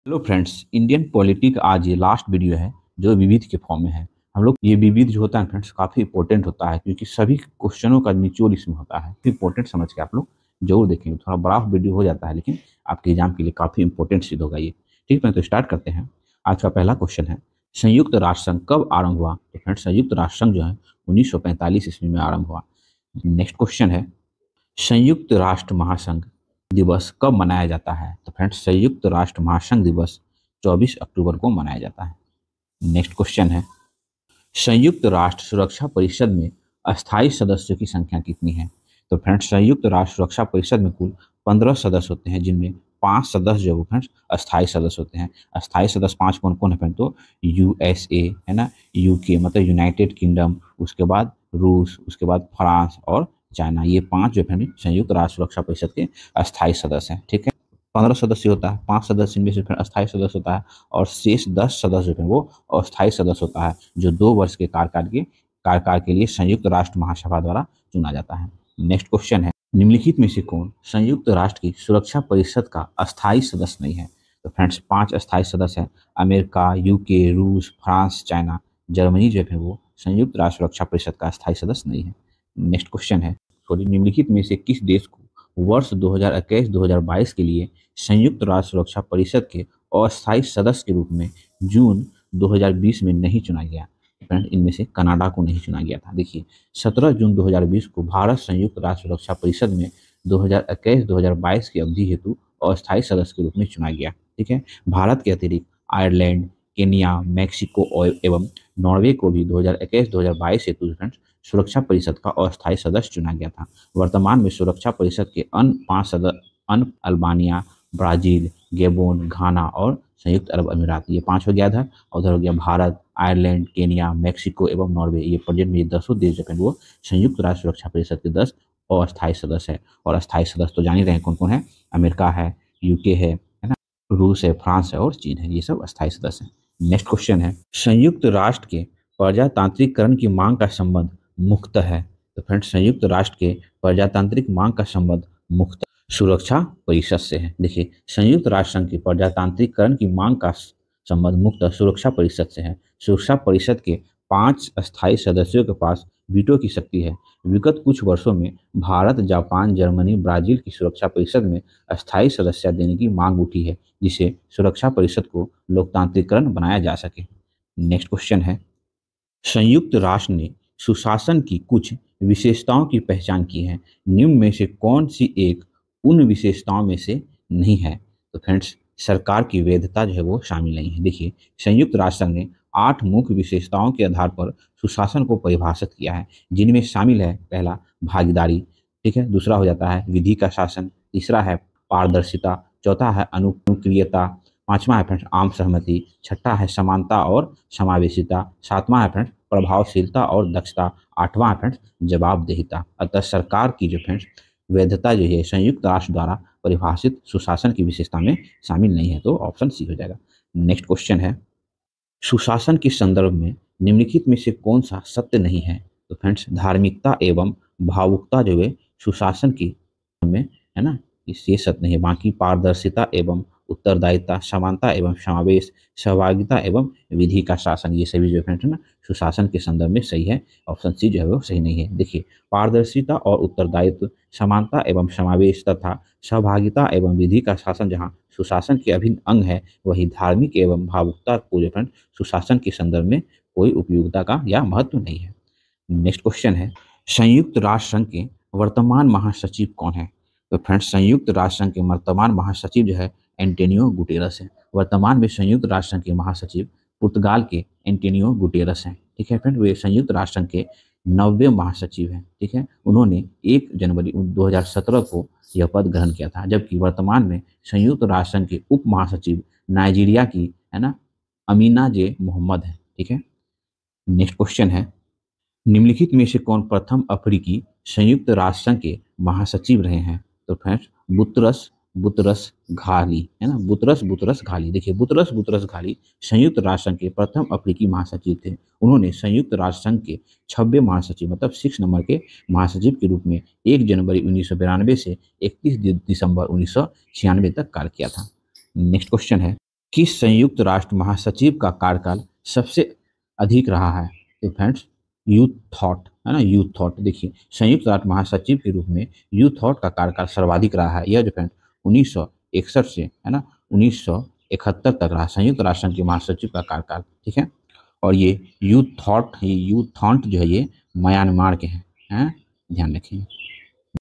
Hello friends, Indian politic आज ये last video है जो विविध के फॉर्म में है। हम लोग ये विविध जो होता है फ्रेंड्स काफ़ी इंपॉर्टेंट होता है क्योंकि सभी क्वेश्चनों का निचोड़ इसमें होता है। इंपॉर्टेंट समझ के आप लोग जरूर देखेंगे। थोड़ा बड़ा वीडियो हो जाता है लेकिन आपके एग्जाम के लिए काफ़ी इंपॉर्टेंट सिद्ध होगा ये। ठीक है, तो स्टार्ट करते हैं। आज का पहला क्वेश्चन है, संयुक्त राष्ट्र संघ कब आरंभ हुआ? तो फ्रेंड्स संयुक्त राष्ट्र संघ जो है 1945 ईस्वी में आरंभ हुआ। नेक्स्ट क्वेश्चन है, संयुक्त राष्ट्र महासंघ दिवस कब मनाया जाता है? तो फ्रेंड्स संयुक्त राष्ट्र महासंघ दिवस 24 अक्टूबर को मनाया जाता है। नेक्स्ट क्वेश्चन है, संयुक्त राष्ट्र सुरक्षा परिषद में अस्थायी सदस्यों की संख्या कितनी है? तो फ्रेंड्स संयुक्त राष्ट्र सुरक्षा परिषद में कुल 15 सदस्य होते हैं, जिनमें 5 सदस्य जो फ्रेंड्स अस्थायी सदस्य होते हैं। अस्थायी सदस्य 5 कौन कौन है फ्रेंड? तो यूएसए है ना, यूके मतलब यूनाइटेड किंगडम, उसके बाद रूस, उसके बाद फ्रांस और चाइना। ये 5 जो है संयुक्त राष्ट्र सुरक्षा परिषद के अस्थायी सदस्य हैं। ठीक है, 15 सदस्य होता है, 5 सदस्य इनमें से फिर अस्थायी सदस्य होता है और शेष 10 सदस्य जो है वो अस्थायी सदस्य होता है, जो 2 वर्ष के कार्यकाल के लिए संयुक्त राष्ट्र महासभा द्वारा चुना जाता है। नेक्स्ट क्वेश्चन है, निम्नलिखित में से कौन संयुक्त राष्ट्र की सुरक्षा परिषद का अस्थायी सदस्य नहीं है? तो फ्रेंड्स 5 अस्थायी सदस्य हैं, अमेरिका, यूके, रूस, फ्रांस, चाइना। जर्मनी जो है वो संयुक्त राष्ट्र सुरक्षा परिषद का अस्थायी सदस्य नहीं है। नेक्स्ट क्वेश्चन है, निम्नलिखित में से किस देश को वर्ष 2021-2022 के लिए संयुक्त राष्ट्र सुरक्षा परिषद के अस्थायी सदस्य के रूप में जून 2020 में नहीं चुना गया? फ्रेंड इनमें से कनाडा को नहीं चुना गया था। देखिए 17 जून 2020 को भारत संयुक्त राष्ट्र सुरक्षा परिषद में 2021-2022 की अवधि हेतु अस्थायी सदस्य के रूप में चुना गया। ठीक है, भारत के अतिरिक्त आयरलैंड, केनिया, मैक्सिको एवं नॉर्वे को भी 2021-2022 हेतु सुरक्षा परिषद का अस्थायी सदस्य चुना गया था। वर्तमान में सुरक्षा परिषद के अन्य 5 सदस्य अल्बानिया, ब्राजील, गेबोन, घाना और संयुक्त अरब अमीरात, ये 5 हो गया इधर। और उधर हो गया भारत, आयरलैंड, केनिया, मैक्सिको एवं नॉर्वे। ये प्रेजेंट में ये 10 देश जो है वो संयुक्त राष्ट्र सुरक्षा परिषद के 10 अस्थायी सदस्य है। और अस्थायी सदस्य तो जान ही रहे हैं कौन कौन है, अमेरिका है, यूके है ना, रूस है, फ्रांस है और चीन है। ये सब अस्थायी सदस्य हैं। नेक्स्ट क्वेश्चन है, संयुक्त राष्ट्र के प्रजातांत्रिकरण की मांग का संबंध मुख्यतः है? तो फ्रेंड्स संयुक्त राष्ट्र के प्रजातांत्रिक मांग का संबंध मुख्यतः सुरक्षा परिषद से है। देखिए संयुक्त राष्ट्र संघ की प्रजातांत्रिकरण की मांग का संबंध मुख्यतः सुरक्षा परिषद से है। सुरक्षा परिषद के 5 अस्थायी सदस्यों के पास वीटो की शक्ति है। विगत कुछ वर्षों में भारत, जापान, जर्मनी, ब्राजील की सुरक्षा परिषद में अस्थायी सदस्य देने की मांग उठी है, जिसे सुरक्षा परिषद को लोकतांत्रिकरण बनाया जा सके। नेक्स्ट क्वेश्चन है, संयुक्त राष्ट्र ने सुशासन की कुछ विशेषताओं की पहचान की है, निम्न में से कौन सी एक उन विशेषताओं में से नहीं है? तो फ्रेंड्स सरकार की वैधता जो है वो शामिल नहीं है। देखिए संयुक्त राष्ट्र संघ ने 8 मुख्य विशेषताओं के आधार पर सुशासन को परिभाषित किया है, जिनमें शामिल है, पहला भागीदारी, ठीक है, दूसरा हो जाता है विधि का शासन, तीसरा है पारदर्शिता, चौथा है अनुक्रियता, पांचवा है फ्रेंड्स आम सहमति, छठा है समानता और समावेशिता, सातवां है फ्रेंड्स प्रभावशीलता और दक्षता, आठवां है फ्रेंड्स जवाबदेहिता। अतः सरकार की जो फ्रेंड्स वैधता जो है संयुक्त राष्ट्र द्वारा परिभाषित सुशासन की विशेषता में शामिल नहीं है, तो ऑप्शन सी हो जाएगा। नेक्स्ट क्वेश्चन है, सुशासन के संदर्भ में निम्नलिखित में से कौन सा सत्य नहीं है? तो फ्रेंड्स धार्मिकता एवं भावुकता जो है सुशासन की में है ना, ये सत्य नहीं है। बाकी पारदर्शिता एवं उत्तरदायिता, समानता एवं समावेश, सहभागिता एवं विधि का शासन, ये सभी जो है ना सुशासन के संदर्भ में सही है। ऑप्शन सी जो है वो सही नहीं है। देखिए पारदर्शिता और उत्तरदायित्व, समानता एवं समावेश तथा सहभागिता एवं विधि का शासन जहाँ सुशासन के अभिन्न अंग है, वही धार्मिक एवं भावुकता को जो है सुशासन के संदर्भ में कोई उपयोगिता का या महत्व नहीं है। नेक्स्ट क्वेश्चन है, संयुक्त राष्ट्र संघ के वर्तमान महासचिव कौन है? तो फ्रेंड्स संयुक्त राष्ट्र संघ के वर्तमान महासचिव जो है एंटोनियो गुटेरस है। वर्तमान में संयुक्त राष्ट्र संघ के महासचिव पुर्तगाल के एंटोनियो गुटेरस हैं। ठीक है फ्रेंड, वे संयुक्त राष्ट्र संघ के 90वें महासचिव हैं। ठीक है, उन्होंने 1 जनवरी 2017 को यह पद ग्रहण किया था, जबकि वर्तमान में संयुक्त राष्ट्र संघ के उप महासचिव नाइजीरिया की है ना अमीना जे मोहम्मद है। ठीक है, नेक्स्ट क्वेश्चन है, निम्नलिखित में से कौन प्रथम अफ्रीकी संयुक्त राष्ट्र संघ के महासचिव रहे हैं? तो फ्रेंड्स बुतरस बुतरस घाली है ना, बुतरस घाली। देखिए बुतरस घाली संयुक्त राष्ट्र संघ के प्रथम अफ्रीकी महासचिव थे। उन्होंने संयुक्त राष्ट्र संघ के 26वें महासचिव मतलब 6 नंबर के महासचिव के रूप में 1 जनवरी 1992 से 31 दिसंबर 1996 तक कार्य किया था। नेक्स्ट क्वेश्चन है, किस संयुक्त राष्ट्र महासचिव का कार्यकाल सबसे अधिक रहा है? तो फ्रेंड्स यूथ थॉट है ना, यूथ थॉट। देखिए संयुक्त राष्ट्र महासचिव के रूप में यूथ थॉट का कार्यकाल सर्वाधिक रहा है। यह जो फ्रेंड 1961 से है ना 1971 तक रहा संयुक्त राष्ट्र संघ के महासचिव का कार्यकाल। ठीक है, और ये यूथ थॉट जो है ये म्यांमार के हैं, ध्यान रखिए।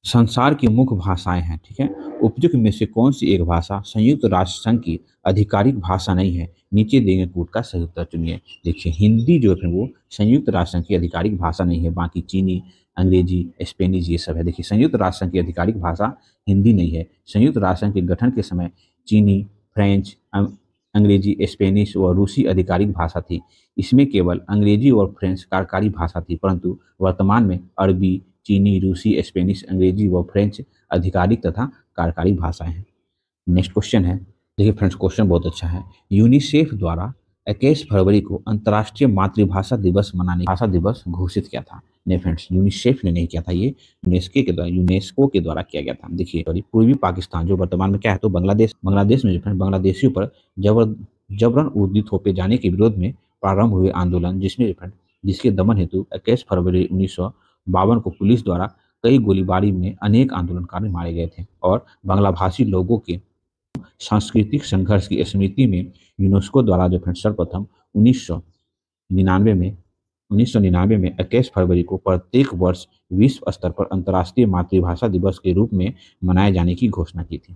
संसार की मुख्य भाषाएं हैं। ठीक है, उपयुक्त में से कौन सी एक भाषा संयुक्त राष्ट्र संघ की आधिकारिक भाषा नहीं है? नीचे देंगे कूट का सही उत्तर चुनिए। देखिए हिंदी जो है वो संयुक्त राष्ट्र संघ की आधिकारिक भाषा नहीं है, बाकी चीनी, अंग्रेजी, स्पेनिश ये सब है। देखिए संयुक्त राष्ट्र संघ की आधिकारिक भाषा हिंदी नहीं है। संयुक्त राष्ट्र संघ के गठन के समय चीनी, फ्रेंच, अंग्रेजी, स्पेनिश व रूसी आधिकारिक भाषा थी। इसमें केवल अंग्रेजी और फ्रेंच कार्यकारी भाषा थी, परंतु वर्तमान में अरबी, चीनी, रूसी, स्पेनिश, अंग्रेजी व फ्रेंच आधिकारिक तथा कार्यकारी भाषाएं हैं। नेक्स्ट क्वेश्चन है, देखिए फ्रेंड्स क्वेश्चन बहुत अच्छा है। यूनिसेफ द्वारा 21 फरवरी को अंतर्राष्ट्रीय मातृभाषा दिवस भाषा दिवस घोषित किया था। नहीं फ्रेंड्स, यूनिसेफ ने नहीं किया था, ये यूनेस्को के द्वारा किया गया था। देखिए पूर्वी पाकिस्तान जो वर्तमान में क्या है तो बांग्लादेश में जो फ्रेंड बांग्लादेशियों पर जबरन उर्दी थोपे जाने के विरोध में प्रारंभ हुए आंदोलन जिसके दमन हेतु 21 फरवरी 1952 को पुलिस द्वारा कई गोलीबारी में अनेक आंदोलनकारी मारे गए थे और बांग्ला भाषी लोगों के सांस्कृतिक संघर्ष की स्मृति में यूनेस्को द्वारा जो सर्वप्रथम 1999 में 21 फरवरी को प्रत्येक वर्ष विश्व स्तर पर अंतर्राष्ट्रीय मातृभाषा दिवस के रूप में मनाए जाने की घोषणा की थी।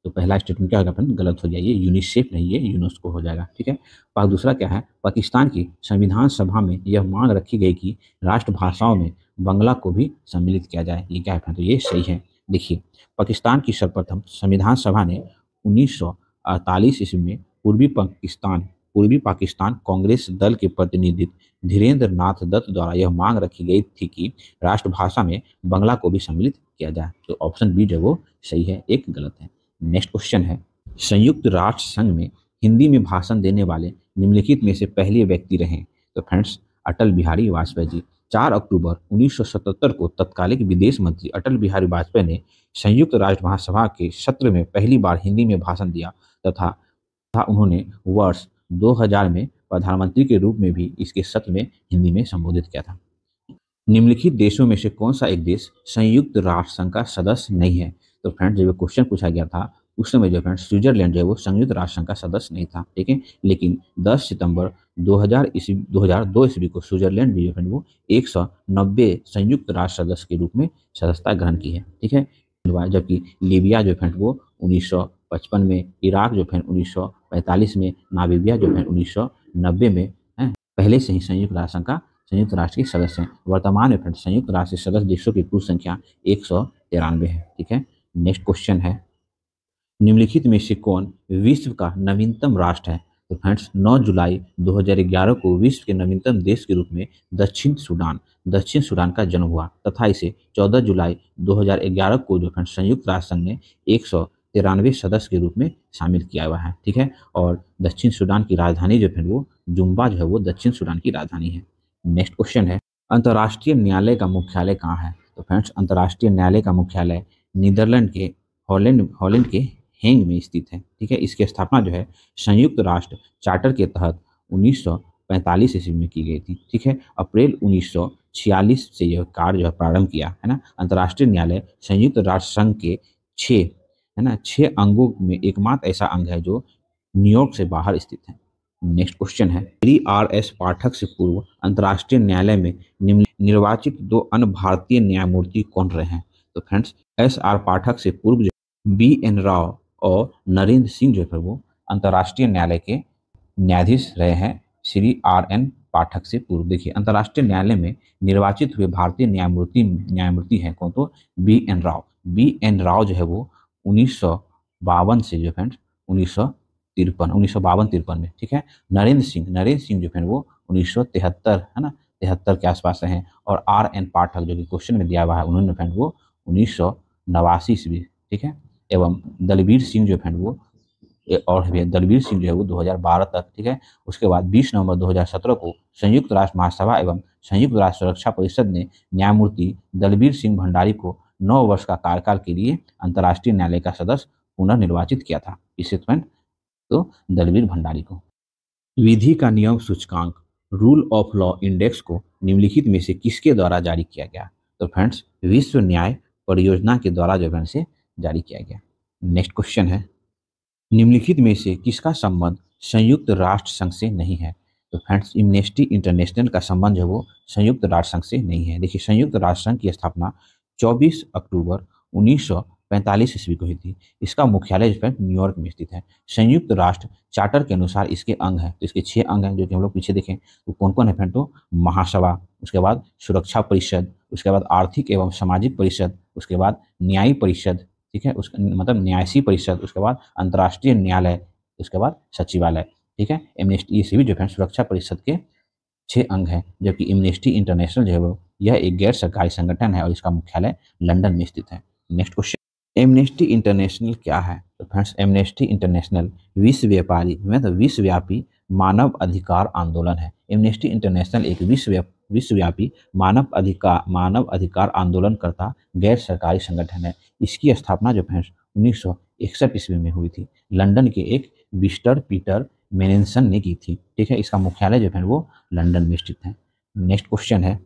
तो पहला स्टेटमेंट क्या होगा फ्रेंड, गलत हो जाइए, यूनिसेफ नहीं है, यूनेस्को हो जाएगा। ठीक है, दूसरा क्या है, पाकिस्तान की संविधान सभा में यह मांग रखी गई कि राष्ट्रभाषाओं में बांग्ला को भी सम्मिलित किया जाए। ये क्या है फ्रेंड, तो ये सही है। देखिए पाकिस्तान की सर्वप्रथम संविधान सभा ने 1948 ईस्वी में पूर्वी पाकिस्तान कांग्रेस दल के प्रतिनिधि धीरेन्द्र नाथ दत्त द्वारा यह मांग रखी गई थी कि राष्ट्रभाषा में बांग्ला को भी सम्मिलित किया जाए। तो ऑप्शन बी जो वो सही है, एक गलत है। नेक्स्ट क्वेश्चन है, संयुक्त राष्ट्र संघ में हिंदी में भाषण देने वाले निम्नलिखित में से पहले व्यक्ति रहे? तो फ्रेंड्स अटल बिहारी वाजपेयी जी। 4 अक्टूबर 1977 को तत्कालीन विदेश मंत्री अटल बिहारी वाजपेयी ने संयुक्त राष्ट्र महासभा के सत्र में पहली बार हिंदी में भाषण दिया तथा उन्होंने वर्ष 2000 में प्रधानमंत्री के रूप में भी इसके सत्र में हिंदी में संबोधित किया था। निम्नलिखित देशों में से कौन सा एक देश संयुक्त राष्ट्र संघ का सदस्य नहीं है? तो फ्रेंड्स जब क्वेश्चन पूछा गया था उस समय जो फ्रेंड्स स्विट्जरलैंड जो है वो संयुक्त राष्ट्र संघ का सदस्य नहीं था। ठीक है, लेकिन 10 सितंबर 2002 ईस्वी को स्विट्जरलैंड भी जो है वो 190 संयुक्त राष्ट्र सदस्य के रूप में सदस्यता ग्रहण की है। ठीक है, जबकि लीबिया जो है वो 1955 में, इराक जो है 1945 में, नामीबिया जो है 1990 में है, पहले से ही संयुक्त राष्ट्र के सदस्य हैं। वर्तमान में संयुक्त राष्ट्र के सदस्य देशों की कुल संख्या 193 है। ठीक है, नेक्स्ट क्वेश्चन है, निम्नलिखित में से कौन विश्व का नवीनतम राष्ट्र है? तो फ्रेंड्स 9 जुलाई 2011 को विश्व के नवीनतम देश के रूप में दक्षिण सूडान का जन्म हुआ तथा इसे 14 जुलाई 2011 को जो फ्रेंड्स संयुक्त राष्ट्र संघ ने 193 सदस्य के रूप में शामिल किया हुआ है। ठीक है, और दक्षिण सूडान की राजधानी जो है वो जुम्बा जो है वो दक्षिण सूडान की राजधानी है। नेक्स्ट क्वेश्चन है, अंतर्राष्ट्रीय न्यायालय का मुख्यालय कहाँ है? तो फ्रेंड्स अंतर्राष्ट्रीय न्यायालय का मुख्यालय नीदरलैंड के हॉलैंड के हेंग में स्थित है। ठीक है, इसकी स्थापना जो है संयुक्त राष्ट्र चार्टर के तहत 1945 ईस्वी में की गई थी। ठीक है, अप्रैल 1946 से यह कार्य जो है प्रारंभ किया है ना। अंतर्राष्ट्रीय न्यायालय संयुक्त राष्ट्र संघ के 6 अंगों में एकमात्र ऐसा अंग है जो न्यूयॉर्क से बाहर स्थित है। नेक्स्ट क्वेश्चन है, RS पाठक से पूर्व अंतर्राष्ट्रीय न्यायालय में निर्वाचित 2 अन्य भारतीय न्यायमूर्ति कौन रहे हैं? तो फ्रेंड्स SR पाठक से पूर्व BN राव और नरेंद्र सिंह जो है वो अंतर्राष्ट्रीय न्यायालय के न्यायाधीश रहे हैं श्री RN पाठक से पूर्व। देखिए अंतर्राष्ट्रीय न्यायालय में निर्वाचित हुए भारतीय न्यायमूर्ति हैं कौन, तो BN राव जो है वो 1952 से जो फ्रेंड्स 1952-53 में। ठीक है, नरेंद्र सिंह जो है वो 1973 है ना 73 के आसपास रहे, और RN पाठक जो कि क्वेश्चन में दिया हुआ है उन्होंने फ्रेंड वो 1989 ईस्वी। ठीक है, एवं दलबीर सिंह जो है वो दलबीर सिंह जो है वो 2012 तक। ठीक है, उसके बाद 20 नवंबर 2017 को संयुक्त राष्ट्र महासभा एवं संयुक्त राष्ट्र सुरक्षा परिषद ने न्यायमूर्ति दलबीर सिंह भंडारी को 9 वर्ष का कार्यकाल के लिए अंतर्राष्ट्रीय न्यायालय का सदस्य पुनर्निर्वाचित किया था। इससे तो दलवीर भंडारी को। विधि का नियम सूचकांक रूल ऑफ लॉ इंडेक्स को निम्नलिखित में से किसके द्वारा जारी किया गया? तो फ्रेंड्स विश्व न्याय परियोजना के द्वारा जो है से जारी किया गया। नेक्स्ट क्वेश्चन है, निम्नलिखित में से किसका संबंध संयुक्त राष्ट्र संघ से नहीं है? तो फ्रेंड्स एमनेस्टी इंटरनेशनल का संबंध जो वो संयुक्त राष्ट्र संघ से नहीं है। देखिए संयुक्त राष्ट्र संघ की स्थापना 24 अक्टूबर 1945 ईस्वी को हुई थी। इसका मुख्यालय जो है न्यूयॉर्क में स्थित है। संयुक्त राष्ट्र चार्टर के अनुसार इसके अंग हैं, तो इसके 6 अंग हैं जो कि हम लोग पीछे देखें तो कौन कौन है फ्रेंड? तो महासभा, उसके बाद सुरक्षा परिषद, उसके बाद आर्थिक एवं सामाजिक परिषद, उसके बाद न्यायिक परिषद, ठीक है, उसका मतलब न्यासी परिषद, उसके बाद अंतर्राष्ट्रीय न्यायालय, उसके बाद सचिवालय, ठीक है। एमनेस्टी ये सभी जो है सुरक्षा परिषद के 6 अंग हैं, जबकि एमनेस्टी इंटरनेशनल जो है वो यह एक गैर सरकारी संगठन है और इसका मुख्यालय लंदन में स्थित है। नेक्स्ट क्वेश्चन, एमनेस्टी इंटरनेशनल क्या है? तो फ्रेंड्स एमनेस्टी इंटरनेशनल विश्वव्यापी मानव अधिकार आंदोलन है। एमनेस्टी इंटरनेशनल एक विश्वव्यापी मानव अधिकार आंदोलनकर्ता गैर सरकारी संगठन है। इसकी स्थापना जो फ्रेंड्स 1961 ईस्वी में हुई थी। लंदन के एक विस्टर पीटर मेनेसन ने की थी, ठीक है। इसका मुख्यालय जो है वो लंदन में स्थित है। नेक्स्ट क्वेश्चन है,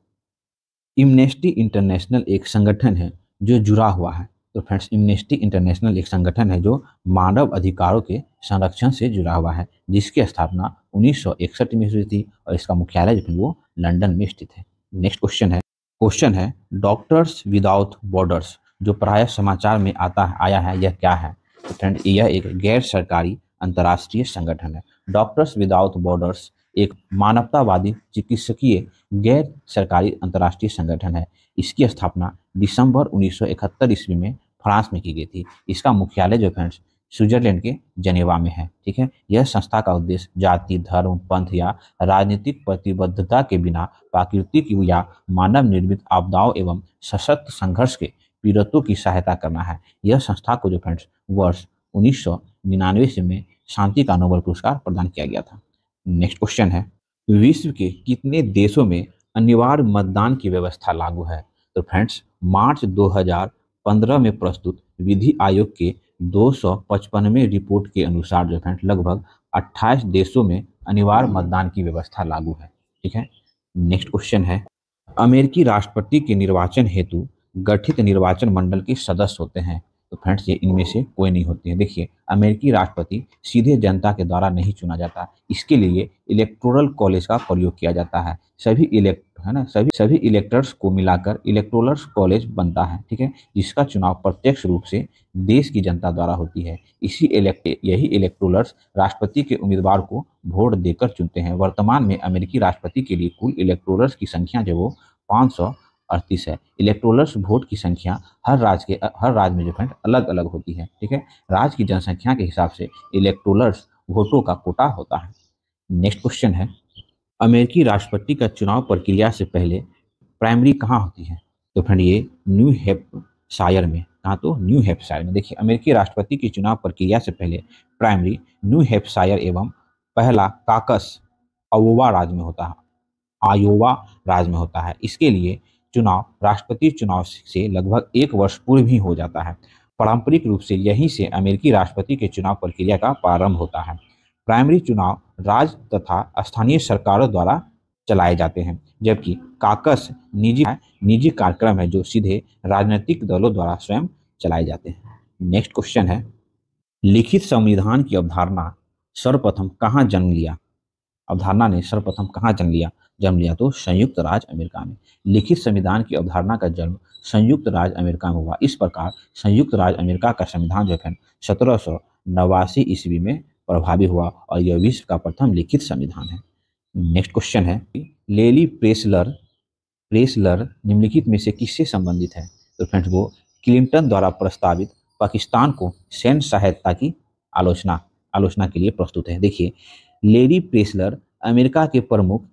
एमनेस्टी इंटरनेशनल एक संगठन है जो जुड़ा हुआ है। तो फ्रेंड्स एमनेस्टी इंटरनेशनल एक संगठन है जो मानव अधिकारों के संरक्षण से जुड़ा हुआ है, जिसकी स्थापना 1961 में हुई थी और इसका मुख्यालय जो है वो लंदन में स्थित है। नेक्स्ट क्वेश्चन है डॉक्टर्स विदाउट बॉर्डर्स जो प्रायः समाचार में आया है, यह क्या है? तो फ्रेंड यह एक गैर सरकारी अंतर्राष्ट्रीय संगठन है। डॉक्टर्स विदाउट बॉर्डर्स एक मानवतावादी चिकित्सकीय गैर सरकारी अंतर्राष्ट्रीय संगठन है। इसकी स्थापना दिसंबर 1971 ईस्वी में फ्रांस में की गई थी। इसका मुख्यालय जो फ्रेंड्स स्विट्जरलैंड के जनेवा में है, ठीक है। यह संस्था का उद्देश्य जाति, धर्म, पंथ या राजनीतिक प्रतिबद्धता के बिना प्राकृतिक या मानव निर्मित आपदाओं एवं सशक्त संघर्ष के पीड़ितों की सहायता करना है। यह संस्था को जो फ्रेंड्स वर्ष 1999 में शांति का नोबेल पुरस्कार प्रदान किया गया था। नेक्स्ट क्वेश्चन है, विश्व के कितने देशों में अनिवार्य मतदान की व्यवस्था लागू है? तो फ्रेंड्स मार्च 2015 में प्रस्तुत विधि आयोग के 255वें रिपोर्ट के अनुसार जो फ्रेंड्स लगभग 28 देशों में अनिवार्य मतदान की व्यवस्था लागू है, ठीक है। नेक्स्ट क्वेश्चन है, अमेरिकी राष्ट्रपति के निर्वाचन हेतु गठित निर्वाचन मंडल के सदस्य होते हैं। तो फ्रेंड्स ये इनमें से कोई नहीं होती है। देखिए अमेरिकी राष्ट्रपति सीधे जनता के द्वारा नहीं चुना जाता, इसके लिए इलेक्टोरल कॉलेज का प्रयोग किया जाता है। सभी इलेक्टर्स को मिलाकर इलेक्टोरल कॉलेज बनता है, ठीक है, जिसका चुनाव प्रत्यक्ष रूप से देश की जनता द्वारा होती है। यही इलेक्टोरल्स राष्ट्रपति के उम्मीदवार को वोट देकर चुनते हैं। वर्तमान में अमेरिकी राष्ट्रपति के लिए कुल इलेक्टोरल्स की संख्या जो वो 538 है। इलेक्टोरल्स वोट की संख्या हर राज्य में जो है अलग अलग होती है, ठीक है। राज्य की जनसंख्या के हिसाब से इलेक्टोरल्स वोटों का कोटा होता है। नेक्स्ट क्वेश्चन है, अमेरिकी राष्ट्रपति का चुनाव प्रक्रिया से पहले प्राइमरी कहाँ होती है? तो फ्रेंड ये न्यू हैम्पशायर में। कहाँ? तो न्यू हैम्पशायर में। देखिए अमेरिकी राष्ट्रपति की चुनाव प्रक्रिया से पहले प्राइमरी न्यू हैम्पशायर एवं पहला काकस आयोवा राज्य में होता है। इसके लिए चुनाव राष्ट्रपति चुनाव से लगभग 1 वर्ष पूर्व ही हो जाता है। पारंपरिक रूप से यहीं से अमेरिकी राष्ट्रपति के चुनाव प्रक्रिया का प्रारंभ होता है। प्राइमरी चुनाव राज्य तथा स्थानीय सरकारों द्वारा चलाए जाते हैं, जबकि काकस निजी कार्यक्रम है जो सीधे राजनीतिक दलों द्वारा स्वयं चलाए जाते हैं। नेक्स्ट क्वेश्चन है, लिखित संविधान की अवधारणा सर्वप्रथम कहाँ जन्म लिया? अवधारणा ने सर्वप्रथम कहाँ जन्म लिया? तो संयुक्त राज्य अमेरिका में। लिखित संविधान की अवधारणा का जन्म संयुक्त राज्य अमेरिका में हुआ। इस प्रकार संयुक्त राज्य अमेरिका का संविधान जो है 1789 ईस्वी में प्रभावी हुआ और यह विश्व का प्रथम लिखित संविधान है। नेक्स्ट क्वेश्चन है, लेली प्रेसलर निम्नलिखित में से किससे संबंधित है? तो फ्रेंड्स वो क्लिंटन द्वारा प्रस्तावित पाकिस्तान को सैन्य सहायता की आलोचना के लिए प्रस्तुत है। देखिए लेरी प्रेसलर अमेरिका के प्रमुख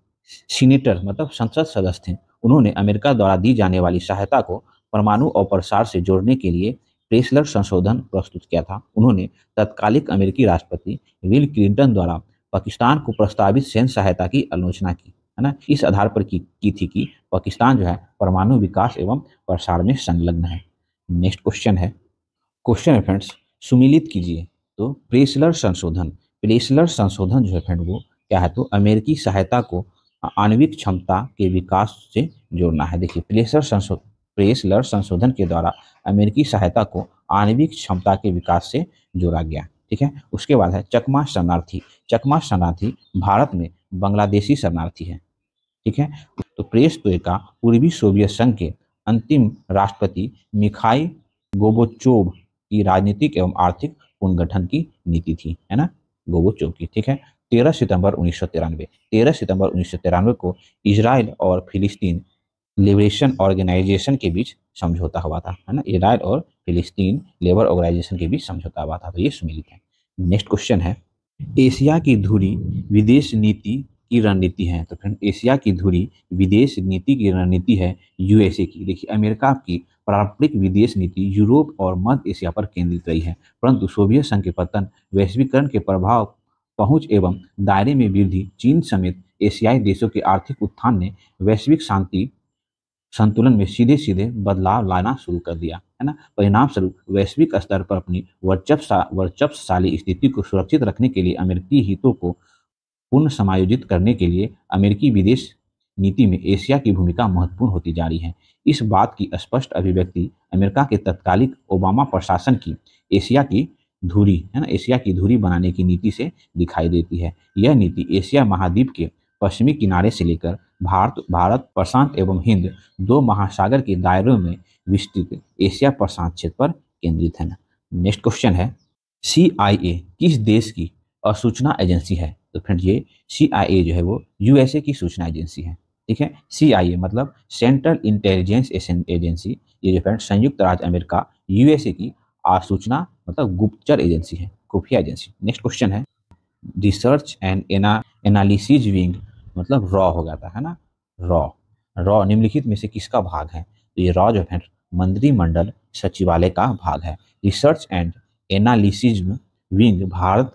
सीनेटर मतलब संसद सदस्य थे। उन्होंने अमेरिका द्वारा दी जाने वाली सहायता को परमाणु अवप्रसार से जोड़ने के लिए प्रेसलर संशोधन प्रस्तुत किया था। उन्होंने तत्कालिक अमेरिकी राष्ट्रपति बिल क्लिंटन द्वारा पाकिस्तान को प्रस्तावित सैन्य सहायता की आलोचना की, है ना। इस आधार पर की थी कि पाकिस्तान जो है परमाणु विकास एवं प्रसार में संलग्न है। नेक्स्ट क्वेश्चन है फ्रेंड्स, सुमिलित कीजिए। तो प्रेसलर संशोधन प्रेसलर संशोधन जो है फ्रेंड वो क्या है, तो अमेरिकी सहायता को आणविक क्षमता के विकास से जोड़ना है। देखिए प्रेसलर संशोधन के द्वारा अमेरिकी सहायता को आणविक क्षमता के विकास से जोड़ा गया। ठीक है, उसके बाद है चकमा शरणार्थी। चकमा शरणार्थी भारत में बांग्लादेशी शरणार्थी है। ठीक है, तो प्रेसतोयका पूर्वी सोवियत संघ के अंतिम राष्ट्रपति मिखाइल गोर्बाचोव की राजनीतिक एवं आर्थिक पुनर्गठन की नीति थी, है ना, गोर्बाचोव की। ठीक है, 13 सितंबर 1993 को इजराइल और फिलिस्तीन लिबरेशन ऑर्गेनाइजेशन के बीच समझौता हुआ था, है ना, इजराइल और फिलिस्तीन लेबर ऑर्गेनाइजेशन के बीच समझौता हुआ था, तो ये सुमिलित है। नेक्स्ट क्वेश्चन है, एशिया की धुरी विदेश नीति की रणनीति है। तो फ्रेंड एशिया की धुरी विदेश नीति की रणनीति है यूएसए की। देखिए अमेरिका की पारंपरिक विदेश नीति यूरोप और मध्य एशिया पर केंद्रित रही है, परंतु सोवियत संघ के पतन, वैश्वीकरण के प्रभाव, पहुंच एवं दायरे में वृद्धि, चीन समेत एशियाई देशों के आर्थिक उत्थान ने वैश्विक शांति संतुलन में सीधे सीधे बदलाव लाना शुरू कर दिया, है ना। परिणाम स्वरूप वैश्विक स्तर पर अपनी वर्चस्वशाली स्थिति को सुरक्षित रखने के लिए अमेरिकी हितों को पुनः समायोजित करने के लिए अमेरिकी विदेश नीति में एशिया की भूमिका महत्वपूर्ण होती जा रही है। इस बात की स्पष्ट अभिव्यक्ति अमेरिका के तत्कालिक ओबामा प्रशासन की एशिया की धुरी, है ना, एशिया की धुरी बनाने की नीति से दिखाई देती है। यह नीति एशिया महाद्वीप के पश्चिमी किनारे से लेकर भारत प्रशांत एवं हिंद दो महासागर के दायरों में विस्तृत एशिया प्रशांत क्षेत्र पर केंद्रित है। नेक्स्ट क्वेश्चन है, CIA किस देश की सूचना एजेंसी है? तो फ्रेंड ये CIA जो है वो यूएसए की सूचना एजेंसी है। ठीक है, CIA मतलब सेंट्रल इंटेलिजेंस एजेंसी, ये जो फ्रेंड संयुक्त राज्य अमेरिका यूएसए की सूचना मतलब गुप्तचर एजेंसी है, खुफिया एजेंसी। नेक्स्ट क्वेश्चन है, रिसर्च एंड एनालिसिस विंग मतलब रॉ हो जाता है ना, रॉ निम्नलिखित में से किसका भाग है? तो ये रॉ जो है मंत्रिमंडल सचिवालय का भाग है। Research and analysis wing Bharat